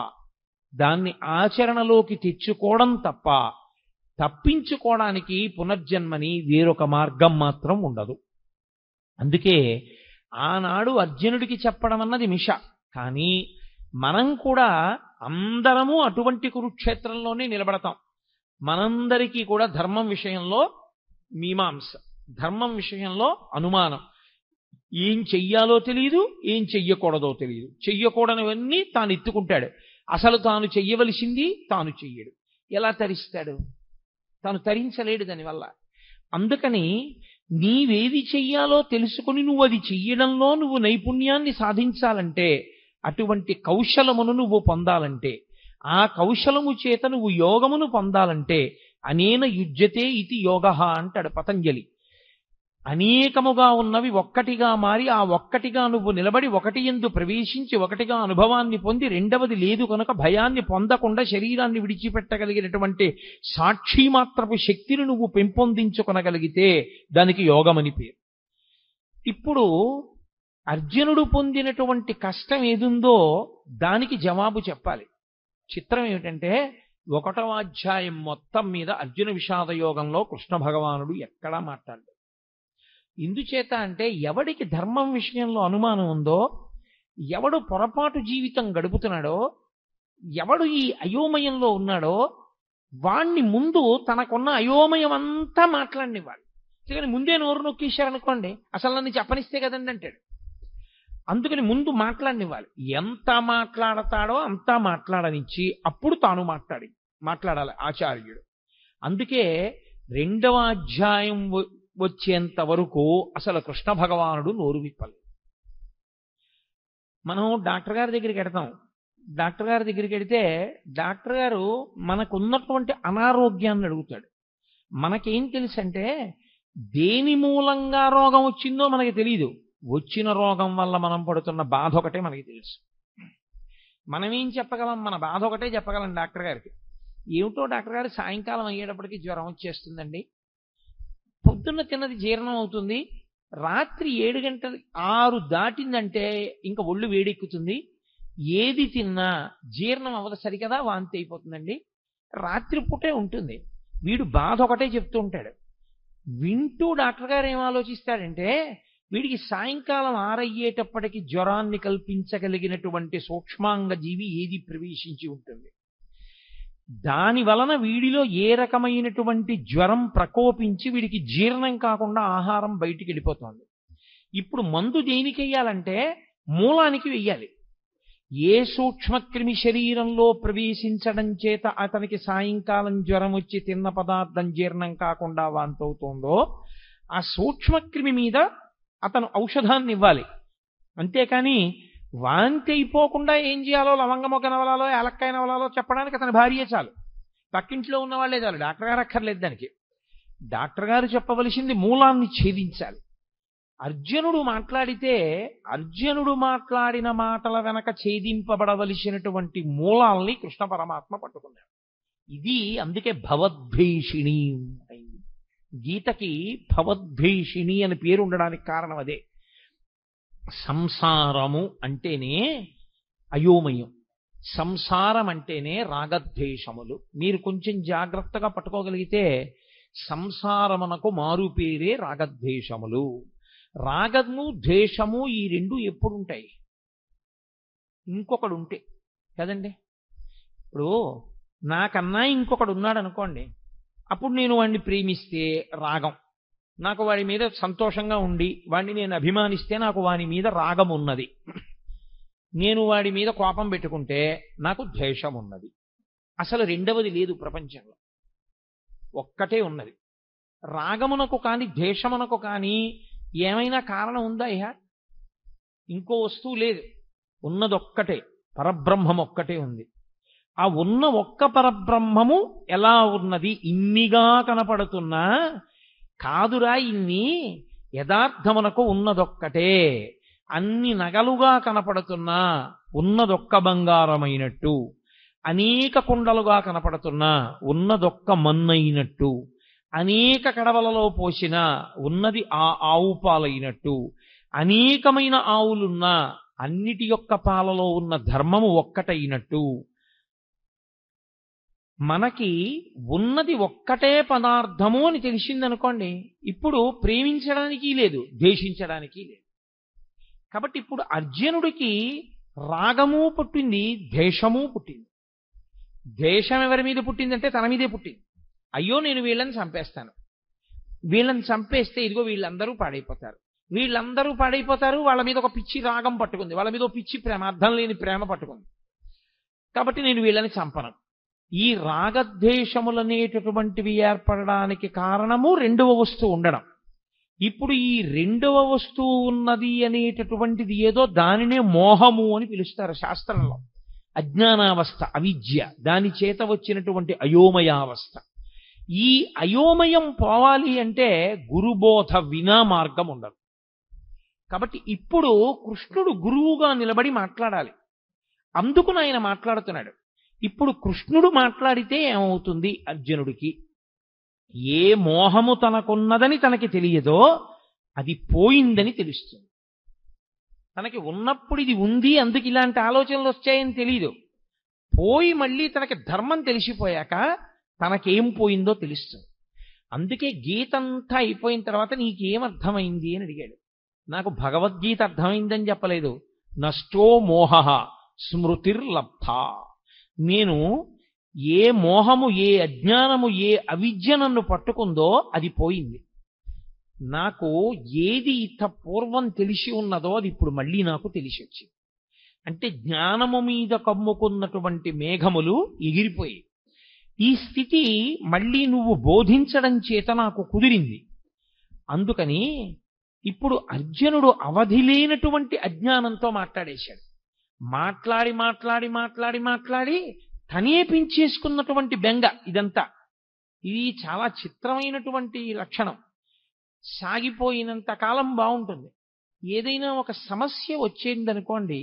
దాన్ని ఆచరణలోకి తెచ్చుకోవడం తప్ప తప్పించుకోవడానికి పునర్జన్మని వేరొక మార్గం మాత్రం ఉండదు. అందుకే ఆనాడు అర్జునుడికి చెప్పడం అన్నది మిష. కానీ మనం కూడా అందరము అటువంటి కురుక్షేత్రంలోనే నిలబడతాం. మనందరికీ కూడా ధర్మం విషయంలో మీమాంస, ధర్మం విషయంలో అనుమానం. ఏం చెయ్యాలో తెలియదు, ఏం చెయ్యకూడదో తెలియదు. చెయ్యకూడనివన్నీ తాను ఎత్తుకుంటాడు. అసలు తాను చెయ్యవలసింది తాను చెయ్యడు. ఎలా తరిస్తాడు? తాను తరించలేడు దానివల్ల. అందుకని నీవేది చెయ్యాలో తెలుసుకుని నువ్వు అది చెయ్యడంలో నువ్వు నైపుణ్యాన్ని సాధించాలంటే, అటువంటి కౌశలమును నువ్వు పొందాలంటే, ఆ కౌశలము చేత నువ్వు యోగమును పొందాలంటే అనేన యుజ్యతే ఇది యోగ అంటాడు పతంజలి. అనేకముగా ఉన్నవి ఒక్కటిగా మారి ఆ ఒక్కటిగా నువ్వు నిలబడి ఒకటి యందు ప్రవేశించి ఒకటిగా అనుభవాన్ని పొంది రెండవది లేదు కనుక భయాన్ని పొందకుండా శరీరాన్ని విడిచిపెట్టగలిగినటువంటి సాక్షి మాత్రపు శక్తిని నువ్వు పెంపొందించుకొనగలిగితే దానికి యోగమని పేరు. ఇప్పుడు అర్జునుడు పొందినటువంటి కష్టం ఏదుందో దానికి జవాబు చెప్పాలి. చిత్రం ఏమిటంటే 1వ అధ్యాయం మొత్తం మీద అర్జున విషాద యోగంలో కృష్ణ భగవానుడు ఎక్కడా మాట్లాడలేదు. ఇందుచేత అంటే ఎవడికి ధర్మం విషయంలో అనుమానం ఉందో, ఎవడు పొరపాటు జీవితం గడుపుతున్నాడో, ఎవడు ఈ అయోమయంలో ఉన్నాడో వాణ్ణి ముందు తనకున్న అయోమయం అంతా మాట్లాడినివ్వాలి. అందుకని ముందే నోరు నొక్కేశారనుకోండి, అసలు నన్ను చెప్పనిస్తే కదండి అంటాడు. అందుకని ముందు మాట్లాడనివ్వాలి. ఎంత మాట్లాడతాడో అంతా మాట్లాడనిచ్చి అప్పుడు తాను మాట్లాడాలి ఆచార్యుడు. అందుకే 2వ అధ్యాయం వచ్చేంత వరకు అసలు కృష్ణ భగవానుడు నోరు విప్పలేదు. మనం డాక్టర్ గారి దగ్గరికి వెడతాం. డాక్టర్ గారి దగ్గరికి వెడితే డాక్టర్ గారు మనకున్నటువంటి అనారోగ్యాన్ని అడుగుతాడు. మనకేం తెలుసు అంటే దేని మూలంగా రోగం వచ్చిందో మనకి తెలియదు. వచ్చిన రోగం వల్ల మనం పడుతున్న బాధ ఒకటే మనకి తెలుసు. మనమేం చెప్పగలం? మన బాధ ఒకటే చెప్పగలం డాక్టర్ గారికి. ఏమిటో డాక్టర్ గారు సాయంకాలం అయ్యేటప్పటికి జ్వరం వచ్చేస్తుందండి, పొద్దున్న తిన్నది జీర్ణం అవుతుంది, రాత్రి 7 గంటలు 6 దాటిందంటే ఇంకా ఒళ్ళు వేడెక్కుతుంది, ఏది తిన్నా జీర్ణం అవ్వదు సరికదా, వాంతి అయిపోతుందండి, రాత్రిపూటే ఉంటుంది. వీడు బాధ ఒకటే చెప్తూ ఉంటాడు. వింటూ డాక్టర్ గారు ఏం ఆలోచిస్తాడంటే వీడికి సాయంకాలం 6 అయ్యేటప్పటికి జ్వరాన్ని కల్పించగలిగినటువంటి సూక్ష్మాంగ జీవి ఏది ప్రవేశించి ఉంటుంది, దాని వలన వీడిలో ఏ రకమైనటువంటి జ్వరం ప్రకోపించి వీడికి జీర్ణం కాకుండా ఆహారం బయటికి వెళ్ళిపోతుంది. ఇప్పుడు మందు దేనికి వెయ్యాలంటే మూలానికి వెయ్యాలి. ఏ సూక్ష్మక్రిమి శరీరంలో ప్రవేశించడం చేత అతనికి సాయంకాలం జ్వరం వచ్చి తిన్న పదార్థం జీర్ణం కాకుండా వాంతవుతోందో ఆ సూక్ష్మక్రిమి మీద అతను ఔషధాన్ని ఇవ్వాలి. అంతేకాని వాంతి అయిపోకుండా ఏం చేయాలో లవంగమొగ్గ నవలాలో ఏలక్కాయ నవలాలో చెప్పడానికి అతని భార్యే చాలు, పక్కింట్లో ఉన్న వాళ్ళే చాలు, డాక్టర్ గారు అక్కర్లేదు దానికి. డాక్టర్ గారు చెప్పవలసింది మూలాన్ని ఛేదించాలి. అర్జునుడు మాట్లాడితే అర్జునుడు మాట్లాడిన మాటల వెనక ఛేదింపబడవలసినటువంటి మూలాల్ని కృష్ణ పరమాత్మ పట్టుకున్నాడు. ఇది అందుకే భవద్భీషిణి అయింది. గీతకి భవద్భీషిణి అని పేరు ఉండడానికి కారణం అదే. సంసారము అంటేనే అయోమయం, సంసారం అంటేనే రాగద్వేషములు. మీరు కొంచెం జాగ్రత్తగా పట్టుకోగలిగితే సంసారమునకు మారు పేరే రాగద్వేషములు. రాగము ద్వేషము ఈ రెండు ఎప్పుడుంటాయి? ఇంకొకడు ఉంటే కదండి. ఇప్పుడు నాకన్నా ఇంకొకడు ఉన్నాడు అనుకోండి, అప్పుడు నేను వాడిని ప్రేమిస్తే రాగం, నాకు వాడి మీద సంతోషంగా ఉండి వాడిని నేను అభిమానిస్తే నాకు వాడి మీద రాగం ఉన్నది. నేను వాడి మీద కోపం పెట్టుకుంటే నాకు ద్వేషం ఉన్నది. అసలు రెండవది లేదు ప్రపంచంలో, ఒక్కటే ఉన్నది. రాగమునకు కానీ ద్వేషమునకు కానీ ఏమైనా కారణం ఉందా? ఇంకో వస్తువు లేదు, ఉన్నదొక్కటే, పరబ్రహ్మం ఒక్కటే ఉంది. ఆ ఉన్న ఒక్క పరబ్రహ్మము ఎలా ఉన్నది? ఇన్నిగా కనపడుతున్నా కాదురా, ఇన్ని యథార్థమునకు ఉన్నదొక్కటే. అన్ని నగలుగా కనపడుతున్నా ఉన్నదొక్క బంగారమైనట్టు, అనేక కుండలుగా కనపడుతున్నా ఉన్నదొక్క మన్నైనట్టు, అనేక కడవలలో పోసిన ఉన్నది ఆ ఆవు పాలైనట్టు, అనేకమైన ఆవులున్నా అన్నిటి యొక్క పాలలో ఉన్న ధర్మము ఒక్కటైనట్టు, మనకి ఉన్నది ఒక్కటే పదార్థము అని తెలిసిందనుకోండి, ఇప్పుడు ప్రేమించడానికి లేదు, ద్వేషించడానికి లేదు. కాబట్టి ఇప్పుడు అర్జునుడికి రాగము పుట్టింది, ద్వేషము పుట్టింది. ద్వేషం ఎవరి మీద పుట్టిందంటే తన మీదే పుట్టింది. అయ్యో నేను వీళ్ళని చంపేస్తాను, వీళ్ళని చంపేస్తే ఇదిగో వీళ్ళందరూ పాడైపోతారు, వీళ్ళందరూ పాడైపోతారు, వాళ్ళ మీద ఒక పిచ్చి రాగం పట్టుకుంది, వాళ్ళ మీద ఒక పిచ్చి ప్రేమ, అర్థం లేని ప్రేమ పట్టుకుంది, కాబట్టి నేను వీళ్ళని చంపను. ఈ రాగద్వేషములనేటటువంటివి ఏర్పడడానికి కారణము రెండవ వస్తువు ఉండడం. ఇప్పుడు ఈ రెండవ వస్తువు ఉన్నది అనేటటువంటిది ఏదో, దానినే మోహము అని పిలుస్తారు శాస్త్రంలో. అజ్ఞానావస్థ, అవిద్య, దాని చేత వచ్చినటువంటి అయోమయావస్థ. ఈ అయోమయం పోవాలి అంటే గురుబోధ వినా మార్గం ఉండదు. కాబట్టి ఇప్పుడు కృష్ణుడు గురువుగా నిలబడి మాట్లాడాలి. అందుకు ఆయన మాట్లాడుతున్నాడు. ఇప్పుడు కృష్ణుడు మాట్లాడితే ఏమవుతుంది? అర్జునుడికి ఏ మోహము తనకున్నదని తనకి తెలియదో అది పోయిందని తెలుస్తుంది. తనకి ఉన్నప్పుడు ఇది ఉంది, అందుకు ఇలాంటి ఆలోచనలు వచ్చాయని తెలియదు. పోయి మళ్ళీ తనకి ధర్మం తెలిసిపోయాక తనకేం పోయిందో తెలుస్తుంది. అందుకే గీతంతా అయిపోయిన తర్వాత నీకేమర్థమైంది అని అడిగాడు. నాకు భగవద్గీత అర్థమైందని చెప్పలేదు. నష్టో మోహ స్మృతిర్లబ్ధ. నేను ఏ మోహము, ఏ అజ్ఞానము, ఏ అవిద్య నన్ను పట్టుకుందో అది పోయింది. నాకు ఏది ఇంత పూర్వం తెలిసి ఉన్నదో అది ఇప్పుడు మళ్ళీ నాకు తెలిసి వచ్చింది. అంటే జ్ఞానము మీద కమ్ముకున్నటువంటి మేఘములు ఎగిరిపోయి ఈ స్థితి మళ్ళీ నువ్వు బోధించడం చేత నాకు కుదిరింది. అందుకని ఇప్పుడు అర్జునుడు అవధి లేనటువంటి అజ్ఞానంతో మాట్లాడేశాడు. మాట్లాడి మాట్లాడి మాట్లాడి మాట్లాడి తనే పెంచేసుకున్నటువంటి బెంగ ఇదంతా. ఇది చాలా చిత్రమైనటువంటి లక్షణం. సాగిపోయినంత కాలం బాగుంటుంది. ఏదైనా ఒక సమస్య వచ్చేందనుకోండి,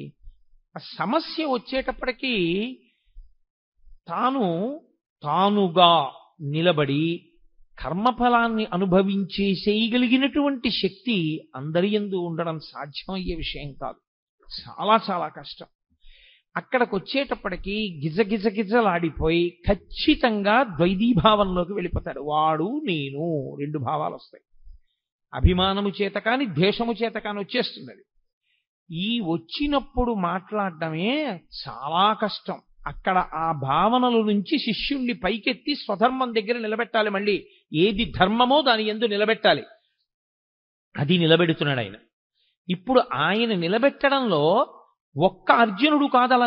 ఆ సమస్య వచ్చేటప్పటికీ తానుగా నిలబడి కర్మఫలాన్ని అనుభవించేసేయగలిగినటువంటి శక్తి అందరి యందు ఉండడం సాధ్యమయ్యే విషయం కాదు. చాలా చాలా కష్టం. అక్కడికి వచ్చేటప్పటికీ గిజగిజగిజలాడిపోయి ఖచ్చితంగా ద్వైతీభావంలోకి వెళ్ళిపోతాడు. వాడు నేను రెండు భావాలు వస్తాయి. అభిమానము చేత కాని ద్వేషము చేత కాని వచ్చేస్తుంది. ఈ వచ్చినప్పుడు మాట్లాడటమే చాలా కష్టం. అక్కడ ఆ భావనల నుంచి శిష్యుణ్ణి పైకెత్తి స్వధర్మం దగ్గర నిలబెట్టాలి. మళ్ళీ ఏది ధర్మమో దాని యందు నిలబెట్టాలి. అది నిలబెడుతున్నాడు ఆయన. ఇప్పుడు ఆయన నిలబెట్టడంలో ఒక్క అర్జునుడు కాదు అలా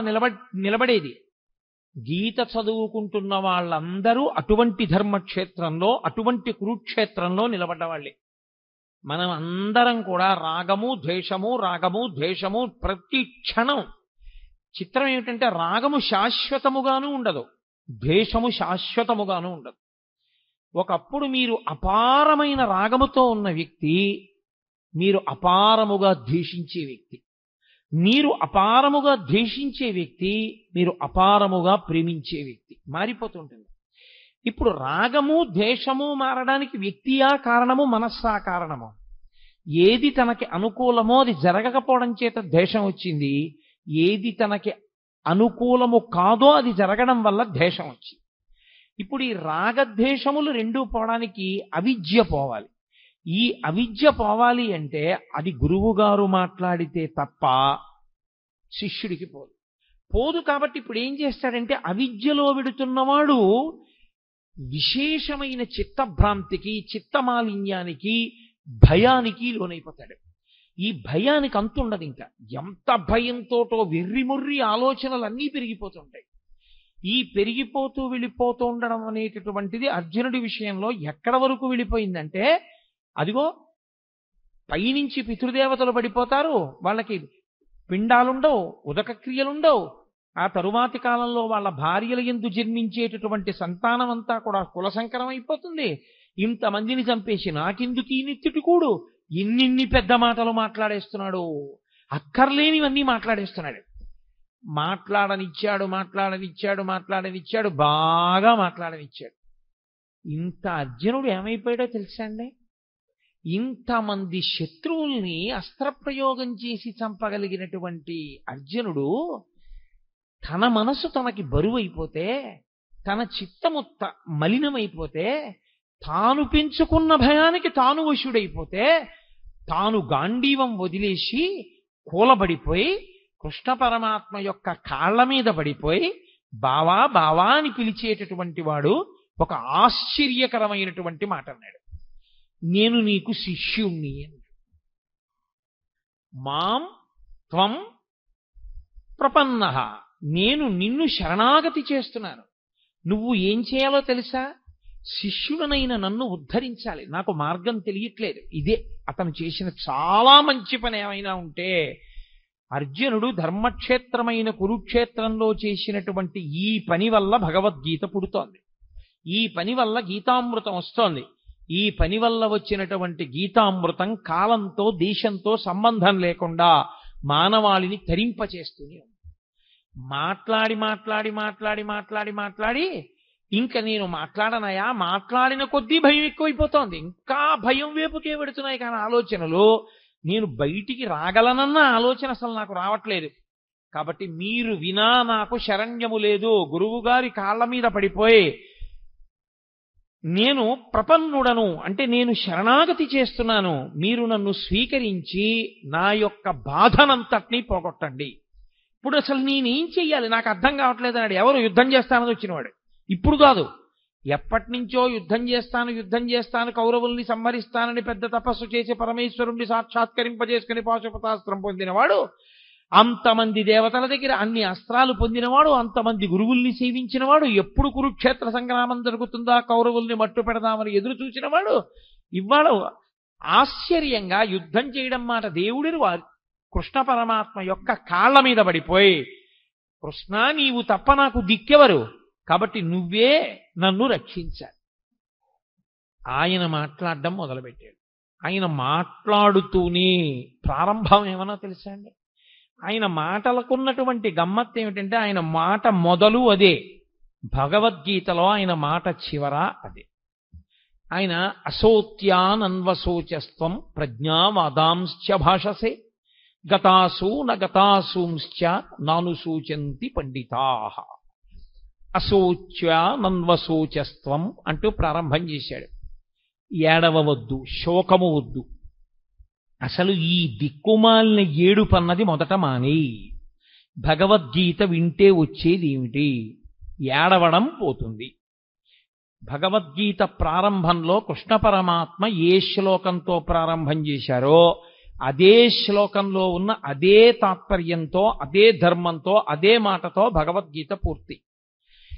నిలబడేది. గీత చదువుకుంటున్న వాళ్ళందరూ అటువంటి ధర్మక్షేత్రంలో, అటువంటి కురుక్షేత్రంలో నిలబడ్డవాళ్ళే. మనం అందరం కూడా రాగము ద్వేషము ప్రతి క్షణం. చిత్రం ఏమిటంటే రాగము శాశ్వతముగాను ఉండదు, ద్వేషము శాశ్వతముగాను ఉండదు. ఒకప్పుడు మీరు అపారమైన రాగముతో ఉన్న వ్యక్తి మీరు అపారముగా ద్వేషించే వ్యక్తి, మీరు అపారముగా ద్వేషించే వ్యక్తి మీరు అపారముగా ప్రేమించే వ్యక్తి మారిపోతుంటుంది. ఇప్పుడు రాగము ద్వేషము మారడానికి వ్యక్తియా కారణము, మనస్సా కారణము? ఏది తనకి అనుకూలమో అది జరగకపోవడం చేత ద్వేషం వచ్చింది, ఏది తనకి అనుకూలము కాదో అది జరగడం వల్ల ద్వేషం వచ్చింది. ఇప్పుడు ఈ రాగద్వేషములు రెండూ పోవడానికి అవిద్య పోవాలి. ఈ అవిద్య పోవాలి అంటే అది గురువు గారు మాట్లాడితే తప్ప శిష్యుడికి పోదు. కాబట్టి ఇప్పుడు ఏం చేస్తాడంటే అవిద్యలో విడుతున్నవాడు విశేషమైన చిత్తభ్రాంతికి, చిత్తమాలిన్యానికి, భయానికి లోనైపోతాడు. ఈ భయానికి అంతుండదు. ఇంకా ఎంత భయంతోటో వెర్రిముర్రి ఆలోచనలన్నీ పెరిగిపోతుంటాయి. ఈ పెరిగిపోతూ వెళ్ళిపోతూ ఉండడం అనేటటువంటిది అర్జునుడి విషయంలో ఎక్కడ వరకు వెళ్ళిపోయిందంటే, అదిగో పైనుంచి పితృదేవతలు పడిపోతారు, వాళ్ళకి పిండాలుండవు, ఉదక క్రియలుండవు. ఆ తరువాతి కాలంలో వాళ్ళ భార్యల యందు జన్మించేటటువంటి సంతానం అంతా కూడా కులసంకరం అయిపోతుంది. ఇంతమందిని చంపేసి నాకెందుకు ఈ నిత్యుడి కూడు, ఇన్నిన్ని పెద్ద మాటలు మాట్లాడేస్తున్నాడు, అక్కర్లేనివన్నీ మాట్లాడేస్తున్నాడు. మాట్లాడనిచ్చాడు, బాగా మాట్లాడనిచ్చాడు. ఇంత అర్జునుడు ఏమైపోయాడో తెలుసా అండి? ఇంతమంది శత్రువుల్ని అస్త్రప్రయోగం చేసి చంపగలిగినటువంటి అర్జునుడు తన మనసు తనకి బరువైపోతే, తన చిత్తము మలినమైపోతే, తాను పెంచుకున్న భయానికి తాను వశుడైపోతే, తాను గాంధీవం వదిలేసి కూలబడిపోయి కృష్ణ పరమాత్మ యొక్క కాళ్ల మీద పడిపోయి బావా బావా అని పిలిచేటటువంటి వాడు ఒక ఆశ్చర్యకరమైనటువంటి మాట అన్నాడు. నేను నీకు శిష్యుణ్ణి అని. మాం త్వం ప్రపన్నః, నేను నిన్ను శరణాగతి చేస్తున్నాను. నువ్వు ఏం చేయాలో తెలుసా? శిష్యుడనైన నన్ను ఉద్ధరించాలి. నాకు మార్గం తెలియట్లేదు. ఇదే అతను చేసిన చాలా మంచి పని. ఏమైనా ఉంటే అర్జునుడు ధర్మక్షేత్రమైన కురుక్షేత్రంలో చేసినటువంటి ఈ పని వల్ల భగవద్గీత పుడుతోంది. ఈ పని వల్ల గీతామృతం వస్తోంది. ఈ పని వల్ల వచ్చినటువంటి గీతామృతం కాలంతో దేశంతో సంబంధం లేకుండా మానవాళిని తరింపచేస్తూనే ఉంది. మాట్లాడి మాట్లాడి మాట్లాడి మాట్లాడి మాట్లాడి ఇంకా నేను మాట్లాడనయా, మాట్లాడిన కొద్దీ భయం ఎక్కువైపోతోంది. ఇంకా భయం వైపుకే పెడుతున్నాయి కానీ ఆలోచనలు నేను బయటికి రాగలనన్న ఆలోచన అసలు నాకు రావట్లేదు. కాబట్టి మీరు వినా నాకు శరణ్యము లేదు. గురువు గారి కాళ్ళ మీద పడిపోయి నేను ప్రపన్నుడను అంటే నేను శరణాగతి చేస్తున్నాను, మీరు నన్ను స్వీకరించి నా యొక్క బాధనంతటినీ పోగొట్టండి. ఇప్పుడు అసలు నేనేం చెయ్యాలి నాకు అర్థం కావట్లేదు అన్నాడు. ఎవరు? యుద్ధం చేస్తానని వచ్చినవాడు. ఇప్పుడు కాదు, ఎప్పటి నుంచో యుద్ధం చేస్తాను కౌరవుల్ని సంహరిస్తానని పెద్ద తపస్సు చేసి పరమేశ్వరుణ్ణి సాక్షాత్కరింపజేసుకుని పాశుపతాస్త్రం పొందినవాడు, అంతమంది దేవతల దగ్గర అన్ని అస్త్రాలు పొందినవాడు, అంతమంది గురువుల్ని సేవించినవాడు, ఎప్పుడు కురుక్షేత్ర సంగ్రామం జరుగుతుందా కౌరవుల్ని మట్టు పెడదామని ఎదురు చూసినవాడు, ఇవాళ ఆశ్చర్యంగా యుద్ధం చేయడం మాట దేవుడిని కృష్ణ పరమాత్మ యొక్క కాళ్ళ మీద పడిపోయి, కృష్ణ నీవు తప్ప నాకు దిక్కెవరు, కాబట్టి నువ్వే నన్ను రక్షించాలి. ఆయన మాట్లాడడం మొదలుపెట్టాడు. ఆయన మాట్లాడుతూనే ప్రారంభం ఏమన్నా తెలుసా అండి? ఆయన మాటలకున్నటువంటి గమ్మత్తు ఏమిటంటే ఆయన మాట మొదలు అదే, భగవద్గీతలో ఆయన మాట చివర అదే. ఆయన అసోత్యానన్వశోచస్త్వం ప్రజ్ఞావాదాంశ్చ భాషసే గతాసు నగతాసూంశ్చ నానుసూచంతి పండితాః. అశోచ్యానన్వశోచస్త్వం అంటూ ప్రారంభం చేశాడు. ఏడవవద్దు, శోకము వద్దు, అసలు ఈ దిక్కుమాలిన ఏడుపన్నది మొదట మాని. భగవద్గీత వింటే వచ్చేది ఏమిటి? ఏడవడం పోతుంది. భగవద్గీత ప్రారంభంలో కృష్ణ పరమాత్మ ఏ శ్లోకంతో ప్రారంభం చేశారో అదే శ్లోకంలో ఉన్న అదే తాత్పర్యంతో అదే ధర్మంతో అదే మాటతో భగవద్గీత పూర్తి.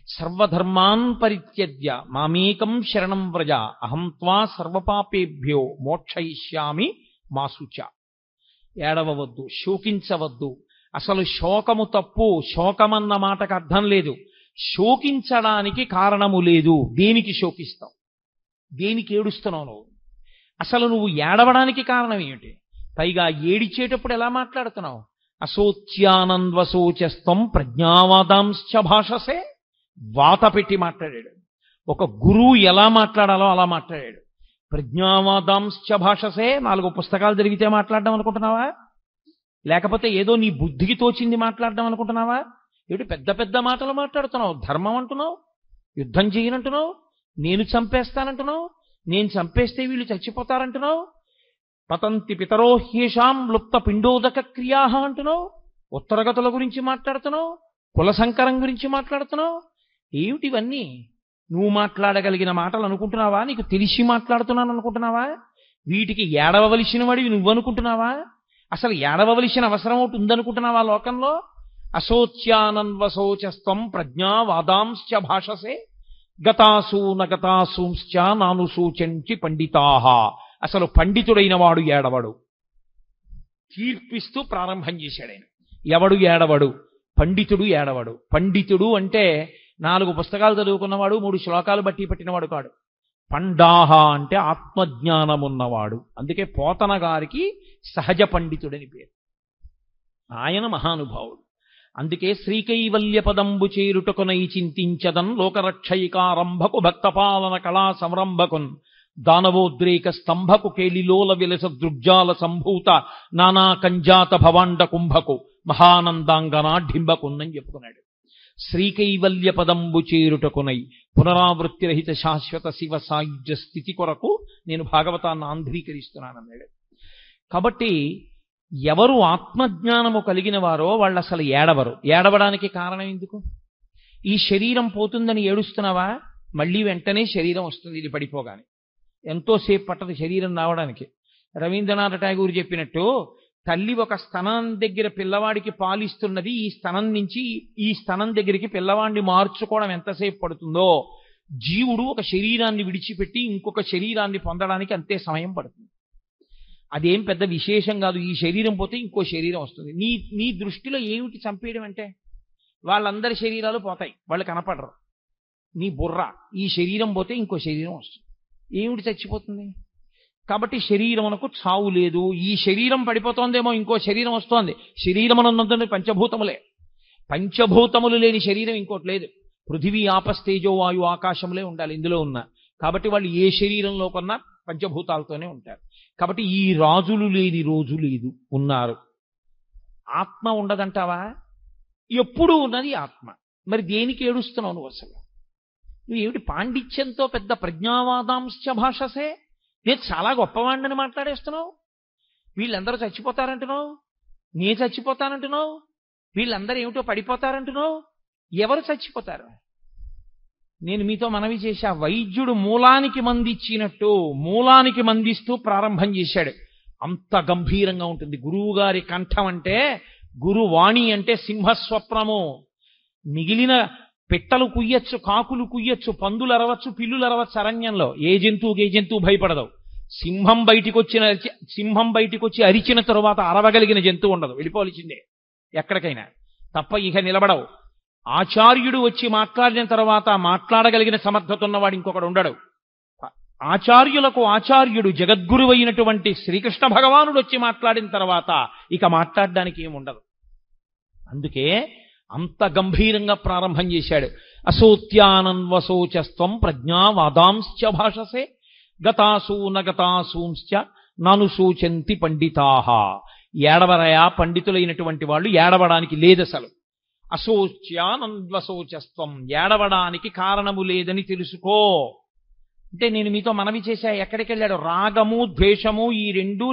సర్వధర్మాన్ పరిత్యజ్య మామేకం శరణం వ్రజ అహం త్వా సర్వపాపేభ్యో మోక్షయిష్యామి మాసుచ. ఏడవవద్దు, శోకించవద్దు. అసలు శోకము తప్పు. శోకమన్న మాటకు అర్థం లేదు. శోకించడానికి కారణము లేదు. దేనికి శోకిస్తావు? దేనికి ఏడుస్తున్నావు నువ్వు? అసలు నువ్వు ఏడవడానికి కారణం ఏమిటి? పైగా ఏడిచేటప్పుడు ఎలా మాట్లాడుతున్నావు? అశోచ్యానంద్వశోచస్త్వం ప్రజ్ఞావాదాంశ్చ భాషసే. వాత పెట్టి మాట్లాడాడు. ఒక గురువు ఎలా మాట్లాడాలో అలా మాట్లాడాడు. ప్రజ్ఞావాదాంశ్చ భాషసే. 4 పుస్తకాలు జరిగితే మాట్లాడడం అనుకుంటున్నావా? లేకపోతే ఏదో నీ బుద్ధికి తోచింది మాట్లాడడం అనుకుంటున్నావా? ఏడు పెద్ద పెద్ద మాటలు మాట్లాడుతున్నావు. ధర్మం అంటున్నావు, యుద్ధం చేయనంటున్నావు, నేను చంపేస్తానంటున్నావు, నేను చంపేస్తే వీళ్ళు చచ్చిపోతారంటున్నావు, పతంతి పితరో హ్యేషాం లుప్త పిండోదక క్రియా అంటున్నావు, ఉత్తరగతుల గురించి మాట్లాడుతున్నావు, కుల సంకరం గురించి మాట్లాడుతున్నావు. ఏమిటివన్నీ? నువ్వు మాట్లాడగలిగిన మాటలు అనుకుంటున్నావా? నీకు తెలిసి మాట్లాడుతున్నాను అనుకుంటున్నావా? వీటికి ఏడవవలసిన వాడివి నువ్వు అనుకుంటున్నావా? అసలు ఏడవవలసిన అవసరం ఒకటి ఉందనుకుంటున్నావా లోకంలో? అశోచ్యానన్వశోచస్త్వం ప్రజ్ఞావాదాంశ్చ భాషసే గతాసు నగతాసూంశ్చ నానుసూచంచి పండితాః. అసలు పండితుడైన వాడు ఏడవడు. తీర్పిస్తూ ప్రారంభం చేశాడు ఆయన. ఎవడు ఏడవడు? పండితుడు ఏడవడు. పండితుడు అంటే 4 పుస్తకాలు చదువుకున్నవాడు, 3 శ్లోకాలు బట్టి పట్టినవాడు కాడు. పండాహ అంటే ఆత్మజ్ఞానం ఉన్నవాడు. అందుకే పోతన గారికి సహజ పండితుడని పేరు. ఆయన మహానుభావుడు. అందుకే శ్రీకైవల్య పదంబు చేరుటకునై చింతించదన్ లోకరక్షయికారంభకు భక్తపాలన కళా సంరంభకున్ దానవోద్రేక స్తంభకు కేలిలోల విలస దృగ్జాల సంభూత నానా కంజాత భవాండ కుంభకు మహానందాంగనాఢింబకున్నని చెప్పుకున్నాడు. శ్రీకైవల్య పదంబు చేరుటకునై పునరావృత్తిరహిత శాశ్వత శివ సాయుధ్య స్థితి కొరకు నేను భాగవతాన్ని ఆంధ్రీకరిస్తున్నానన్నాడు. కాబట్టి ఎవరు ఆత్మజ్ఞానము కలిగిన వారో వాళ్ళు అసలు ఏడవరు. ఏడవడానికి కారణం ఎందుకు? ఈ శరీరం పోతుందని ఏడుస్తున్నావా? మళ్ళీ వెంటనే శరీరం వస్తుంది. ఇది పడిపోగానే ఎంతోసేపు పట్టదు శరీరం రావడానికి. రవీంద్రనాథ్ ఠాగూర్ చెప్పినట్టు తల్లి ఒక స్తనం దగ్గర పిల్లవాడికి పాలిస్తున్నది, ఈ స్తనం నుంచి ఈ స్తనం దగ్గరికి పిల్లవాడిని మార్చుకోవడం ఎంతసేపు పడుతుందో జీవుడు ఒక శరీరాన్ని విడిచిపెట్టి ఇంకొక శరీరాన్ని పొందడానికి అంతే సమయం పడుతుంది. అదేం పెద్ద విశేషం కాదు. ఈ శరీరం పోతే ఇంకో శరీరం వస్తుంది. నీ దృష్టిలో ఏమిటి చంపేయడం అంటే? వాళ్ళందరి శరీరాలు పోతాయి, వాళ్ళు కనపడరు. నీ బుర్ర, ఈ శరీరం పోతే ఇంకో శరీరం వస్తుంది. ఏమిటి చచ్చిపోతుంది? కాబట్టి శరీరమునకు చావు లేదు. ఈ శరీరం పడిపోతోందేమో, ఇంకో శరీరం వస్తోంది. శరీరమునందున పంచభూతములే. పంచభూతములు లేని శరీరం ఇంకోటి లేదు. పృథివీ ఆపస్తేజో వాయు ఆకాశములే ఉండాలి ఇందులో ఉన్న. కాబట్టి వాళ్ళు ఏ శరీరంలో కొన్నా పంచభూతాలతోనే ఉంటారు. కాబట్టి ఈ రాజులు లేని రోజు లేదు, ఉన్నారు. ఆత్మ ఉండదంటావా? ఎప్పుడూ ఉన్నది ఆత్మ. మరి దేనికి ఏడుస్తున్నావు నువ్వు అసలు? నువ్వు ఏమిటి పాండిత్యంతో పెద్ద ప్రజ్ఞావాదాంశ భాషసే? నేను చాలా గొప్పవాడిని మాట్లాడేస్తున్నావు. వీళ్ళందరూ చచ్చిపోతారంటున్నావు, నే చచ్చిపోతానంటున్నావు, వీళ్ళందరూ ఏమిటో పడిపోతారంటున్నావు. ఎవరు చచ్చిపోతారు? నేను మీతో మనవి చేశా, వైద్యుడు మూలానికి మందిచ్చినట్టు మూలానికి మందిస్తూ ప్రారంభం చేశాడు. అంత గంభీరంగా ఉంటుంది గురువు గారి కంఠం అంటే. గురువాణి అంటే సింహస్వప్నము. మిగిలిన పిట్టలు కుయ్యొచ్చు, కాకులు కుయ్యొచ్చు, పందులు అరవచ్చు, పిల్లులు అరవచ్చు అరణ్యంలో. ఏ జంతువు భయపడదు. సింహం బయటికి వచ్చి అరిచిన తరువాత అరవగలిగిన జంతువు ఉండదు, వెళ్ళిపోవలసిందే ఎక్కడికైనా, తప్ప ఇక నిలబడవు. ఆచార్యుడు వచ్చి మాట్లాడిన తర్వాత మాట్లాడగలిగిన సమర్థత ఉన్నవాడు ఇంకొకడు ఉండడు. ఆచార్యులకు ఆచార్యుడు జగద్గురు అయినటువంటి శ్రీకృష్ణ భగవానుడు వచ్చి మాట్లాడిన తర్వాత ఇక మాట్లాడడానికి ఏముండదు. అందుకే అంత గంభీరంగా ప్రారంభం చేశాడు. అసోత్యానన్వశోచస్త్వం ప్రజ్ఞావాదాంశ్చ భాషసే గతాసూ నగతాసూంశ్చ నను శోచంతి పండితాహ. ఏడవరయా పండితులైనటువంటి వాళ్ళు, ఏడవడానికి లేదసలు. అశోచ్యానన్వశోచస్త్వం, ఏడవడానికి కారణము లేదని తెలుసుకో. అంటే నేను మీతో మనవి చేశా, ఎక్కడికి వెళ్ళాడు? రాగము ద్వేషము ఈ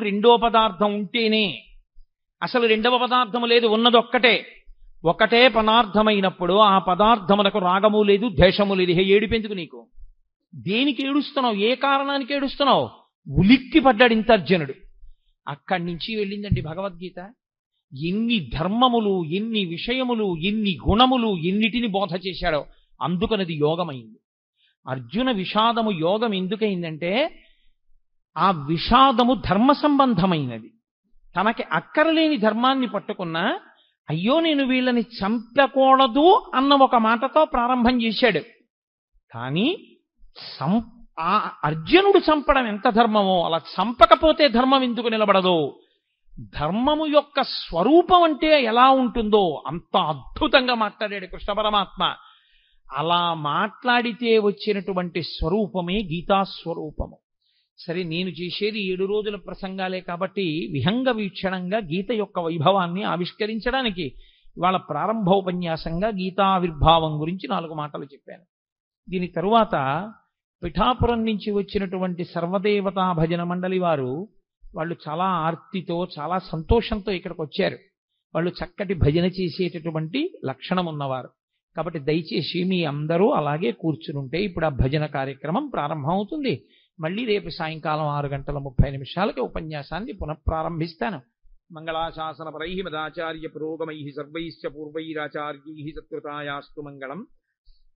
రెండో పదార్థం ఉంటేనే. అసలు రెండవ పదార్థము లేదు, ఉన్నది ఒకటే పదార్థమైనప్పుడు ఆ పదార్థమునకు రాగము లేదు, ద్వేషము లేదు. ఏడిపెందుకు నీకు? దేనికి ఏడుస్తున్నావు? ఏ కారణానికి ఏడుస్తున్నావు? ఉలిక్కి పడ్డాడు ఇంత అర్జునుడు. అక్కడి నుంచి వెళ్ళిందండి భగవద్గీత. ఎన్ని ధర్మములు, ఎన్ని విషయములు, ఎన్ని గుణములు, ఎన్నిటిని బోధ చేశాడో. అందుకనది యోగమైంది. అర్జున విషాదము యోగం ఎందుకైందంటే ఆ విషాదము ధర్మ సంబంధమైనది. తనకి అక్కరలేని ధర్మాన్ని పట్టుకున్నా, అయ్యో నేను వీళ్ళని చంపకూడదు అన్న ఒక మాటతో ప్రారంభం చేశాడు. కానీ ఆ అర్జునుడు చంపడం ఎంత ధర్మమో, అలా చంపకపోతే ధర్మం ఎందుకు నిలబడదో, ధర్మము యొక్క స్వరూపం అంటే ఎలా ఉంటుందో అంత అద్భుతంగా మాట్లాడాడు కృష్ణ పరమాత్మ. అలా మాట్లాడితే వచ్చినటువంటి స్వరూపమే గీతాస్వరూపము. సరే, నేను చేసేది 7 రోజుల ప్రసంగాలే కాబట్టి విహంగ వీక్షణంగా గీత యొక్క వైభవాన్ని ఆవిష్కరించడానికి ఇవాళ ప్రారంభోపన్యాసంగా గీతావిర్భావం గురించి 4 మాటలు చెప్పాను. దీని తరువాత పిఠాపురం నుంచి వచ్చినటువంటి సర్వదేవతా భజన మండలి వారు, వాళ్ళు చాలా ఆర్తితో చాలా సంతోషంతో ఇక్కడికి వచ్చారు. వాళ్ళు చక్కటి భజన చేసేటటువంటి లక్షణం ఉన్నవారు. కాబట్టి దయచేసి మీ అందరూ అలాగే కూర్చునుంటే ఇప్పుడు ఆ భజన కార్యక్రమం ప్రారంభం అవుతుంది. మళ్ళీ రేపు సాయంకాలం 6:30 ఉపన్యాసాన్ని పునఃప్రారంభిస్తాను. మంగళాశాసనపరై మదాచార్య పురోగమై సర్వైశ్చ పూర్వైరాచార్యై సత్కృతాయాస్తు మంగళం.